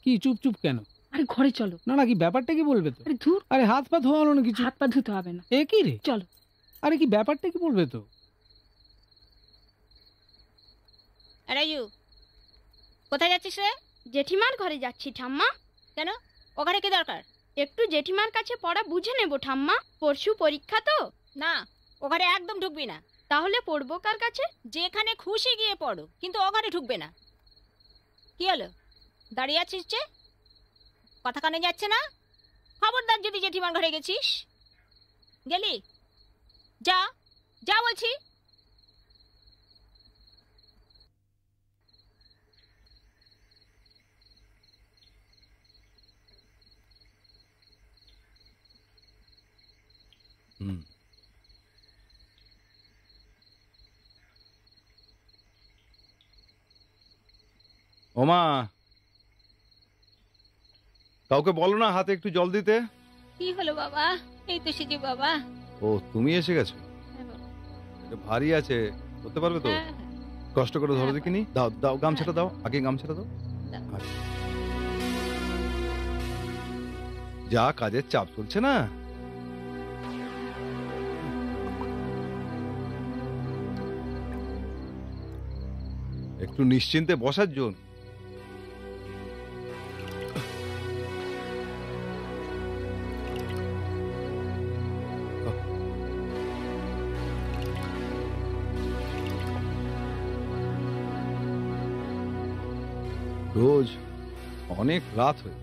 কি চুপ চুপ কেন?
আরে ঘরে চলো।
না না, কি ব্যাপারটা কি বলবে তো?
আরে ধুর।
আরে হাত পা ধোয়া হলো না কিছু?
হাত পা ধুতে হবে না।
এ কি রে?
চলো।
আরে কি ব্যাপারটা কি বলবে তো?
আরে কোথায় যাচ্ছিস রে?
জেঠিমার ঘরে যাচ্ছি ঠাম্মা।
কেন? ওখানে কি দরকার?
একটু জেঠিমার কাছে পড়া বুঝে নেব ঠাম্মা, পরশু পরীক্ষা তো।
না, ওখানে একদম ঢুকবি না।
তাহলে পড়বো কার কাছে?
যেখানে খুশি গিয়ে পড়ো, কিন্তু ওখানে ঢুকবে না। কি হলো, দাঁড়িয়ে আছিস যে? কথা কানে যাচ্ছে না? খবরদার যদি জেঠিমার ঘরে গেছিস। গেলি? যা যা বলছি।
ওমা, কাউকে বলো না হাতে একটু জল দিতে।
কি হলো বাবা? এই তো সেজি বাবা।
ও, তুমি এসে গেছো? এটা ভারী আছে, করতে পারবে তো? কষ্ট করে ধরো দেখিনি। দাও দাও, গামছাটা দাও, আগে গামছাটা দাও। আচ্ছা। যা কাজের চাপ চলছে না। একটু নিশ্চিন্তে বসার জন্য। রোজ অনেক রাত হয়ে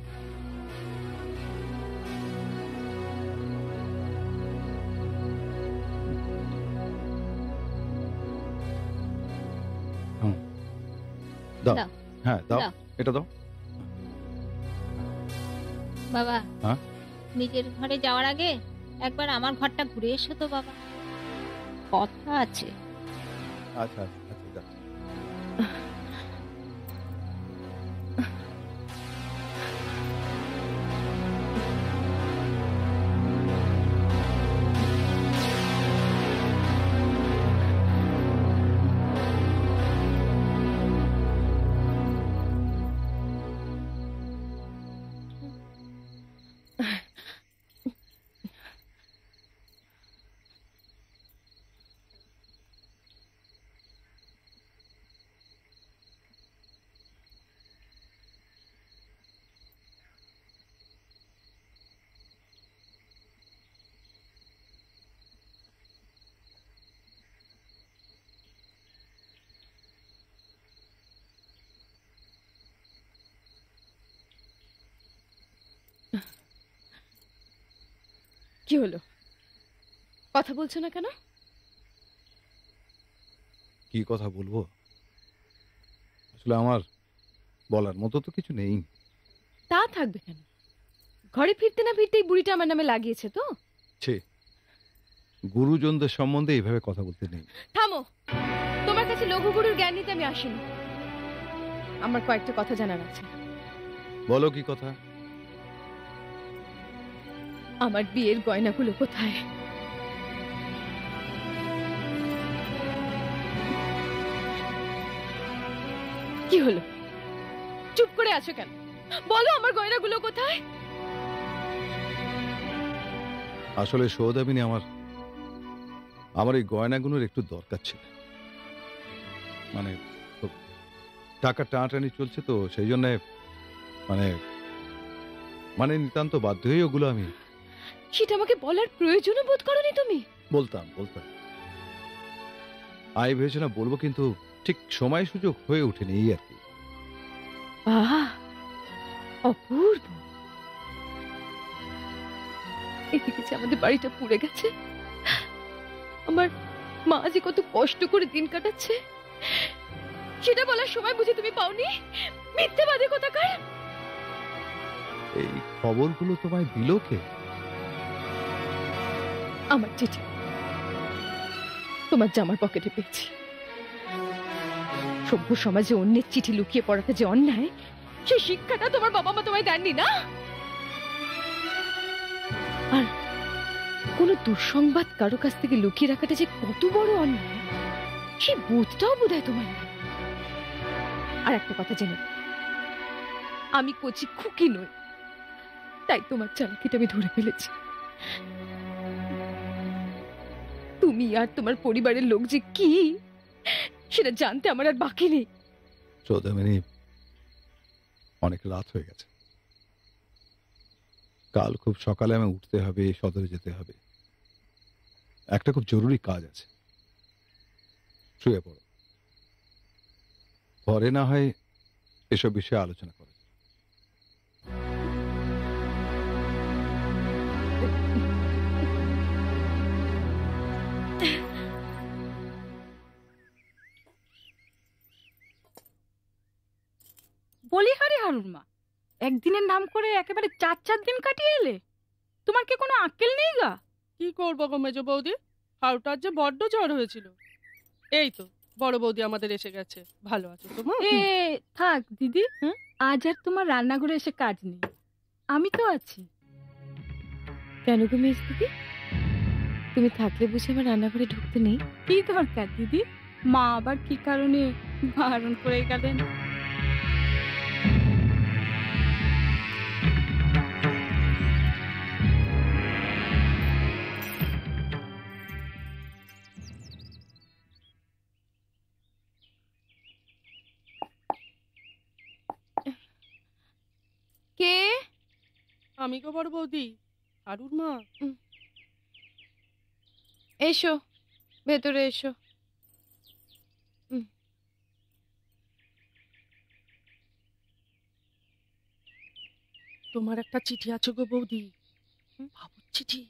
দাও। হ্যাঁ দাও, এটা দাও।
বাবা
হ্যাঁ,
নিজের ঘরে যাওয়ার আগে একবার আমার ঘরটা ঘুরে এসো তো বাবা, কথা আছে।
আচ্ছা আচ্ছা যা।
কি হলো, কথা বলছো না কেন?
কি কথা বলবো, আসলে আমার বলার মতো তো কিছু নেই।
তা থাকবে কেন, ঘরে ফিরতে না ফিরতেই বুড়িটা আমার নামে লাগিয়েছে তো।
ছে, গুরুজনদের সম্বন্ধে এইভাবে কথা বলতে নেই।
থামো, তোমার কাছে লঘু গুরুর জ্ঞান নিতে আমি আসিনি। আমার কয়েকটা কথা জানার আছে।
বলো কি কথা?
আমার বিয়ের গয়নাগুলো কোথায়? কি হলো, চুপ করে আছো কেন? বলো আমার গয়নাগুলো কোথায়?
আসলে সৌদামিনী, আমার এই গয়নাগুলোর একটু দরকার ছিল। মানে টাকা টানাটানি চলছে তো, সেই জন্য মানে নিতান্ত বাধ্য হয়ে ওগুলো আমি।
সেটা আমাকে বলার প্রয়োজনও বোধ করনি তুমি?
বলতাম আমি ভেবেছিলাম বলবো, কিন্তু ঠিক সময় সুযোগ হয়ে ওঠেনি, এই আর কি।
অপূর্ব। এদিকে যে আমাদের বাড়িটা পুড়ে গেছে, আমার মা যে কত কষ্ট করে দিন কাটাচ্ছে, সেটা বলার সময় বুঝে তুমি পাওনি? মিথ্যেবাদী কোথাকার।
এই খবরগুলো তোমায় দিল কে?
আমার চিঠি তোমার জামার পকেটে পেয়েছি। সভ্য সমাজে অন্যের চিঠি লুকিয়ে পড়াটা যে অন্যায়, সেই শিক্ষাটা তোমার বাবা মা তোমায় দেননি না। আর কোন দুঃসংবাদ কারো কাছ থেকে লুকিয়ে রাখাটা যে কত বড় অন্যায়, সেই বোধটাও বোধহয় তোমার নেই। আর একটা কথা জেনে, আমি কচি খুকি নই, তাই তোমার চালাকিটা আমি ধরে ফেলেছি। তুমি আর তোমার পরিবারের লোক যে কি, সেটা জানতে আমার আর বাকি নেই।
সৌদামিনী, অনেক রাত হয়ে গেছে, কাল খুব সকালে আমি উঠতে হবে, সদরে যেতে হবে, একটা খুব জরুরি কাজ আছে। শুয়ে পড়ো, পরে না হয় এসব বিষয়ে আলোচনা করো।
বলি হারি হারুন মা, একদিনের নাম করে একেবারে 4 দিন কাটিয়ে এলে। তোমার কি কোনো আক্কেল নেই গা?
কি করবো গো মেজো বৌদি, হাউটার যে বড্ড জ্বর হয়েছিল। এই তো বড় বৌদি আমাদের এসে গেছে। ভালো আছো তো মা?
এ থাক দিদি, আজ আর তোমার রান্নাঘরে এসে কাজ নেই, আমি তো আছি।
কেন গো মেজ দিদি, তুমি থাকলে বুঝে আমার রান্নাঘরে ঢুকতে নেই?
কি দরকার দিদি, মা আবার কি কারণে বারণ করে গেলেন?
আমি গো বড় বৌদি, হারুর মা।
এসো, ভেতরে এসো।
তোমার একটা চিঠি আছে গো বৌদি, বাবুর চিঠি।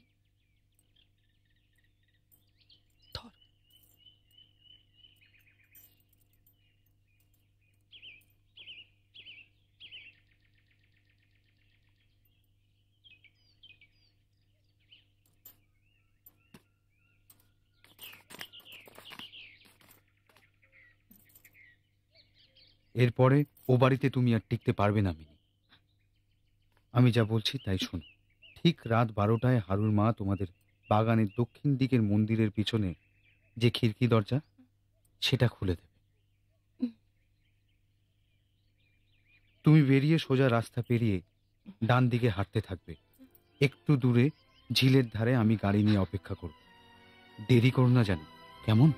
এরপরে ও বাড়িতে তুমি আর টিকতে পারবে না মিনি। আমি যা বলছি তাই শোনো। ঠিক রাত 12টায় হারুর মা তোমাদের বাগানের দক্ষিণ দিকের মন্দিরের পিছনে যে খিড়কি দরজা সেটা খুলে দেবে। তুমি বেরিয়ে সোজা রাস্তা পেরিয়ে ডান দিকে হাঁটতে থাকবে। একটু দূরে ঝিলের ধারে আমি গাড়ি নিয়ে অপেক্ষা করব। দেরি করো না জানো, কেমন?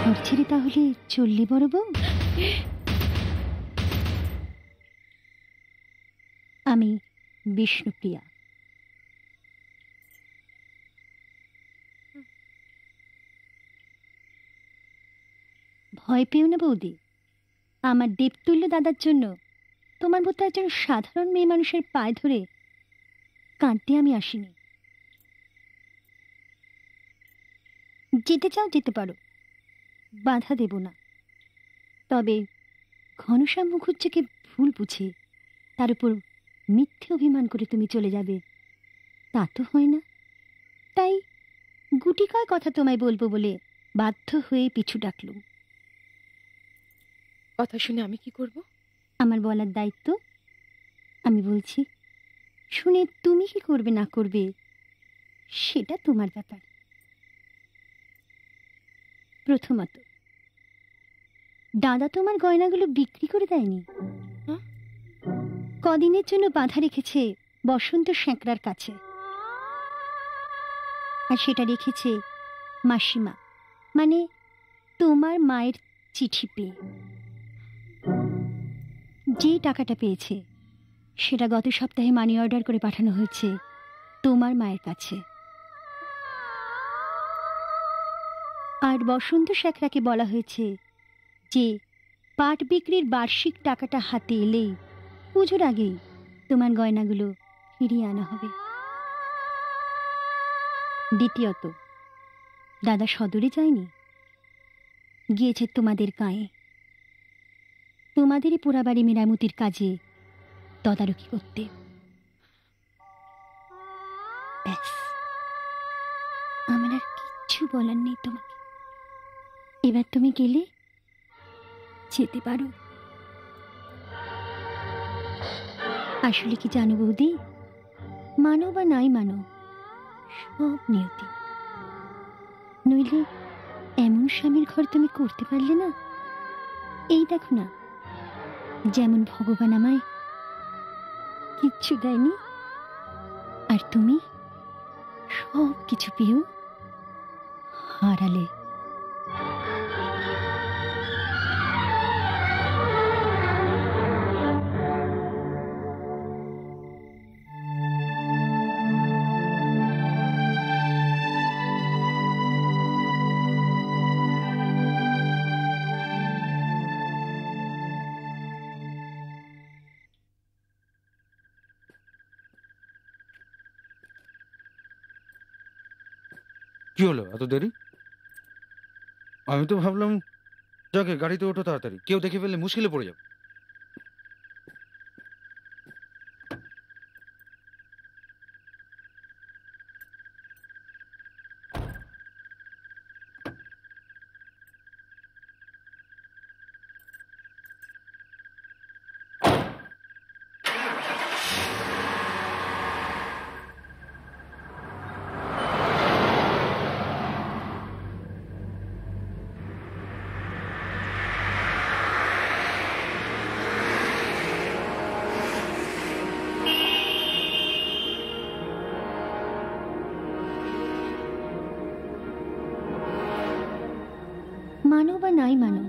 ঘর ছেড়ে তাহলে চললি বড় বউ? আমি বিষ্ণুপ্রিয়া। ভয় পেও না বৌদি, আমার দেবতুল্য দাদার জন্য তোমার মতো একজন সাধারণ মেয়ে মানুষের পায়ে ধরে কাঁদতে আমি আসিনি। যেতে চাও যেতে পারো, বাধা দেব না। তবে ঘনশ্যাম মুখুজ্জেকে ভুল বুঝে তার উপর মিথ্যে অভিমান করে তুমি চলে যাবে, তা তো হয় না। তাই গুটি কয় কথা তোমায় বলবো বলে বাধ্য হয়ে পিছু ডাকলুম।
কথা শুনে আমি কি করব?
আমার বলার দায়িত্ব আমি বলছি, শুনে তুমি কি করবে না করবে সেটা তোমার ব্যাপার। প্রথমত, দাদা তোমার গয়নাগুলো বিক্রি করে দেয়নি, কদিনের জন্য বাঁধা রেখেছে বসন্ত স্যাঁকড়ার কাছে, আর সেটা রেখেছে মাসিমা, মানে তোমার মায়ের চিঠি পেয়ে। যে টাকাটা পেয়েছে সেটা গত সপ্তাহে মানি অর্ডার করে পাঠানো হয়েছে তোমার মায়ের কাছে। আর বসন্ত স্যাঁকড়াকে বলা হয়েছে যে পাট বিক্রির বার্ষিক টাকাটা হাতে এলেই পুজোর আগেই তোমার গয়নাগুলো ফিরিয়ে আনা হবে। দ্বিতীয়ত, দাদা সদরে যায়নি, গিয়েছে তোমাদের গায়ে, তোমাদেরই পোড়াবাড়ি মেরামতির কাজে তদারকি করতে। ব্যাস, আমার আর কিচ্ছু বলার নেই তোমাকে। এবার তুমি গেলে যেতে পারো। আসলে কি জানো বৌদি, মানো বা নাই মানো, সব নিয়তি। নইলে এমন স্বামীর ঘর তুমি করতে পারলে না। এই দেখো না, যেমন ভগবান আমায় কিচ্ছু দেয়নি, আর তুমি সব কিছু পেয়েও হারালে।
কি হলো এত দেরি? আমি তো ভাবলাম যাকে গাড়িতে ওঠো তাড়াতাড়ি, কেউ দেখে ফেললে মুশকিলে পড়ে যাবে।
মানো বা নাই মানো,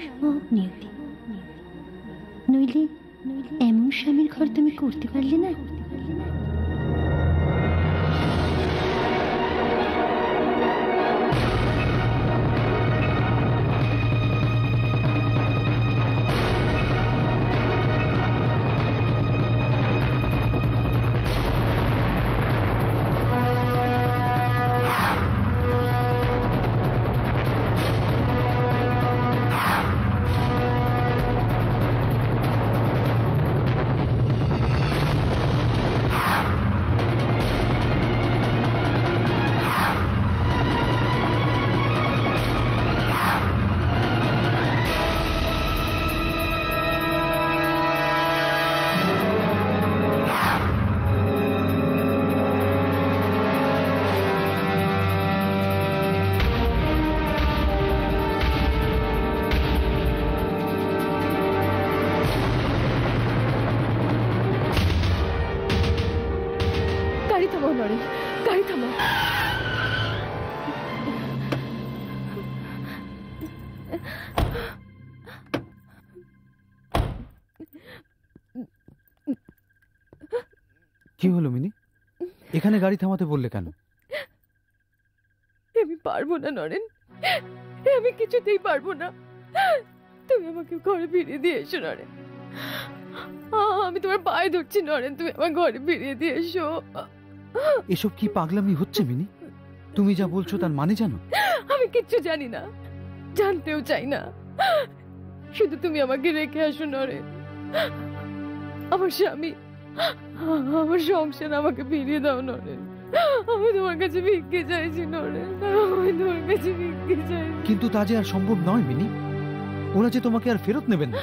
সব নিয়তি। নইলে এমন স্বামীর ঘর তুমি করতে পারলে না।
গাড়ি থামো।
কি হলো মিনি, এখানে গাড়ি থামাতে বললে কেন?
আমি পারবো না নরেন, আমি কিছুতেই পারবো না। তুমি আমাকে ঘরে ফিরিয়ে দিয়ে এসো নরেন, আমি তোমার পায়ে ধরছি নরেন, তুমি আমার ঘরে ফিরিয়ে দিয়ে এসো।
এসব কি পাগলামি হচ্ছে মিনি? তুমি যা বলছো তার মানে জানো?
আমি কিচ্ছু জানি না, জানতেও চাই না, শুধু তুমি আমাকে রেখে আসো নরেন। আমার স্বামী, আমার সংসার আমাকে ফিরিয়ে দাও নরেন। আমি তোমার কাছে ভিক্ষে চাইছি নরেন, আমি তোমার কাছে ভিক্ষে চাইছি।
কিন্তু তা যে আর সম্ভব নয় মিনি, ওরা যে তোমাকে আর ফেরত নেবেন না।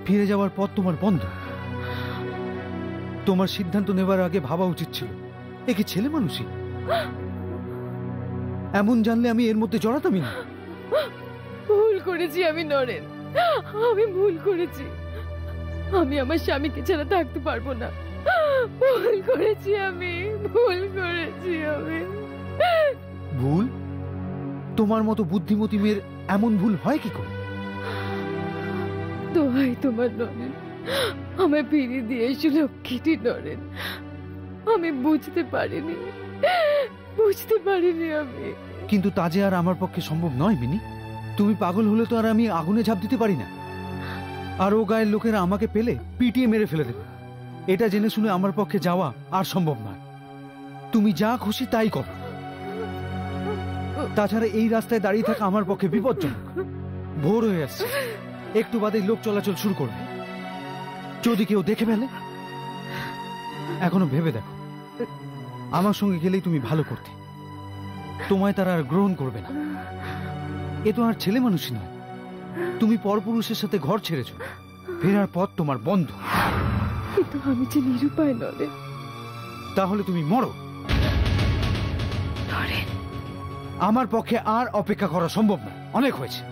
ফিরে যাওয়ার পথ তোমার বন্ধ। তোমার সিদ্ধান্ত নেবার আগে ভাবা উচিত ছিল, এ কি ছেলে মানুষই? এমন জানলে আমি এর মধ্যে জড়াতামই না।
ভুল করেছি আমি নরেন, আমি ভুল করেছি। আমি আমার স্বামীকে ছাড়া থাকতে পারবো না। ভুল করেছি আমি, ভুল করেছি আমি।
ভুল? তোমার মতো বুদ্ধিমতী মেয়ের এমন ভুল হয় কি করে?
দোহাই তোমার নরেন, আমায় ফিরিয়ে দিয়ে এসো লক্ষ্মীটি নরেন। আমি বুঝতে পারিনি আমি।
কিন্তু তা যে আর আমার পক্ষে সম্ভব নয় মিনি। তুমি পাগল হলে তো আর আমি আগুনে ঝাঁপ দিতে পারি না। আর ও গায়ের লোকেরা আমাকে পেলে পিটিয়ে মেরে ফেলে দেবে। এটা জেনে শুনে আমার পক্ষে যাওয়া আর সম্ভব নয়। তুমি যা খুশি তাই করো। তাছাড়া এই রাস্তায় দাঁড়িয়ে থাকা আমার পক্ষে বিপজ্জনক। ভোর হয়ে আসছে, একটু বাদেই লোক চলাচল শুরু করবে। যদি কেউ দেখে ফেলে, এখনো ভেবে দেখো, আমার সঙ্গে গেলেই তুমি ভালো করতে, তোমায় তারা আর গ্রহণ করবে না। এ তো আর ছেলে মানুষই নয়, তুমি পরপুরুষের সাথে ঘর ছেড়েছো, ফেরার পথ তোমার বন্ধ।
কিন্তু আমি যে নিরুপায় নলে।
তাহলে তুমি মরো। আমার পক্ষে আর অপেক্ষা করা সম্ভব না, অনেক হয়েছে।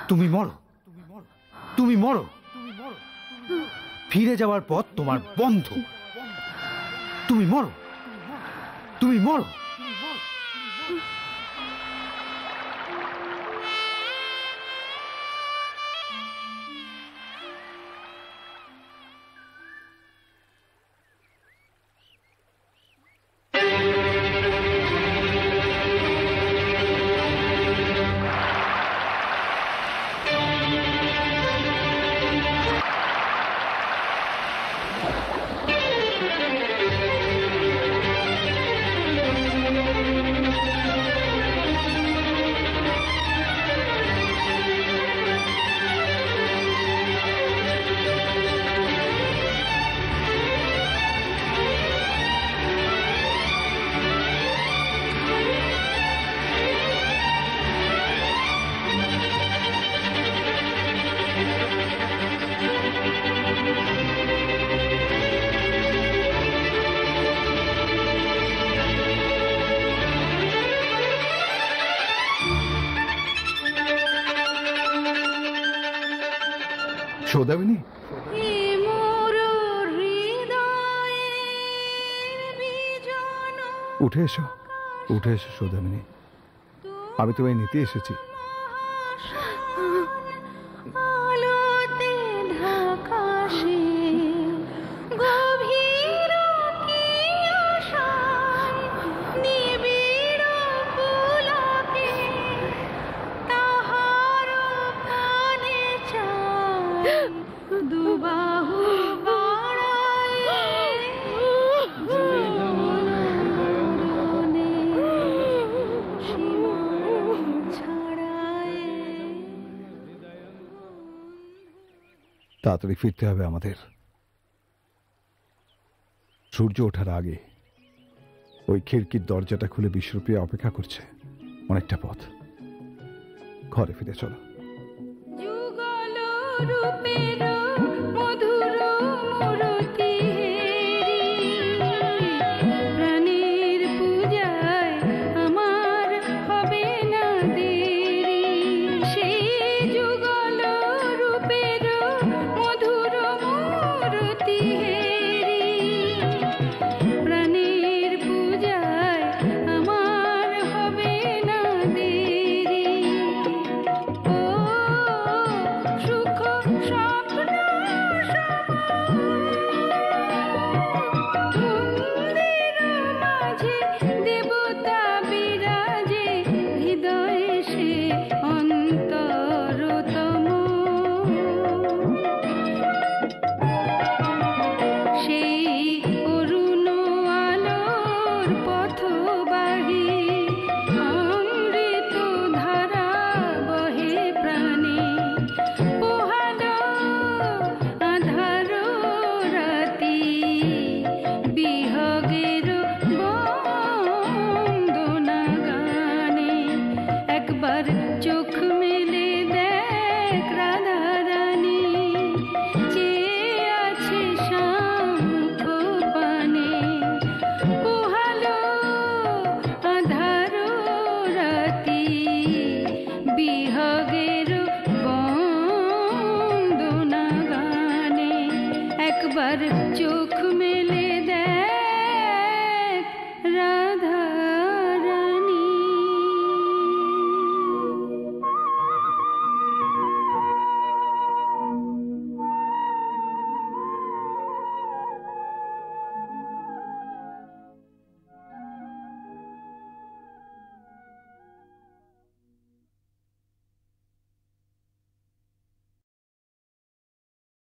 তুমি মরো, তুমি মরো, ফিরে যাওয়ার পথ তোমার বন্ধ। তুমি মরো, তুমি মরো।
সৌদামিনী, উঠে এসো, উঠে এসো সৌদামিনী, আমি তোমায় নিতে এসেছি। তাড়াতাড়ি ফিরতে হবে আমাদের। সূর্য ওঠার আগে ওই খিড়কির দরজাটা খুলে বিশ্বপ্রিয়া অপেক্ষা করছে। অনেকটা পথ, ঘরে ফিরে চলো।
একবার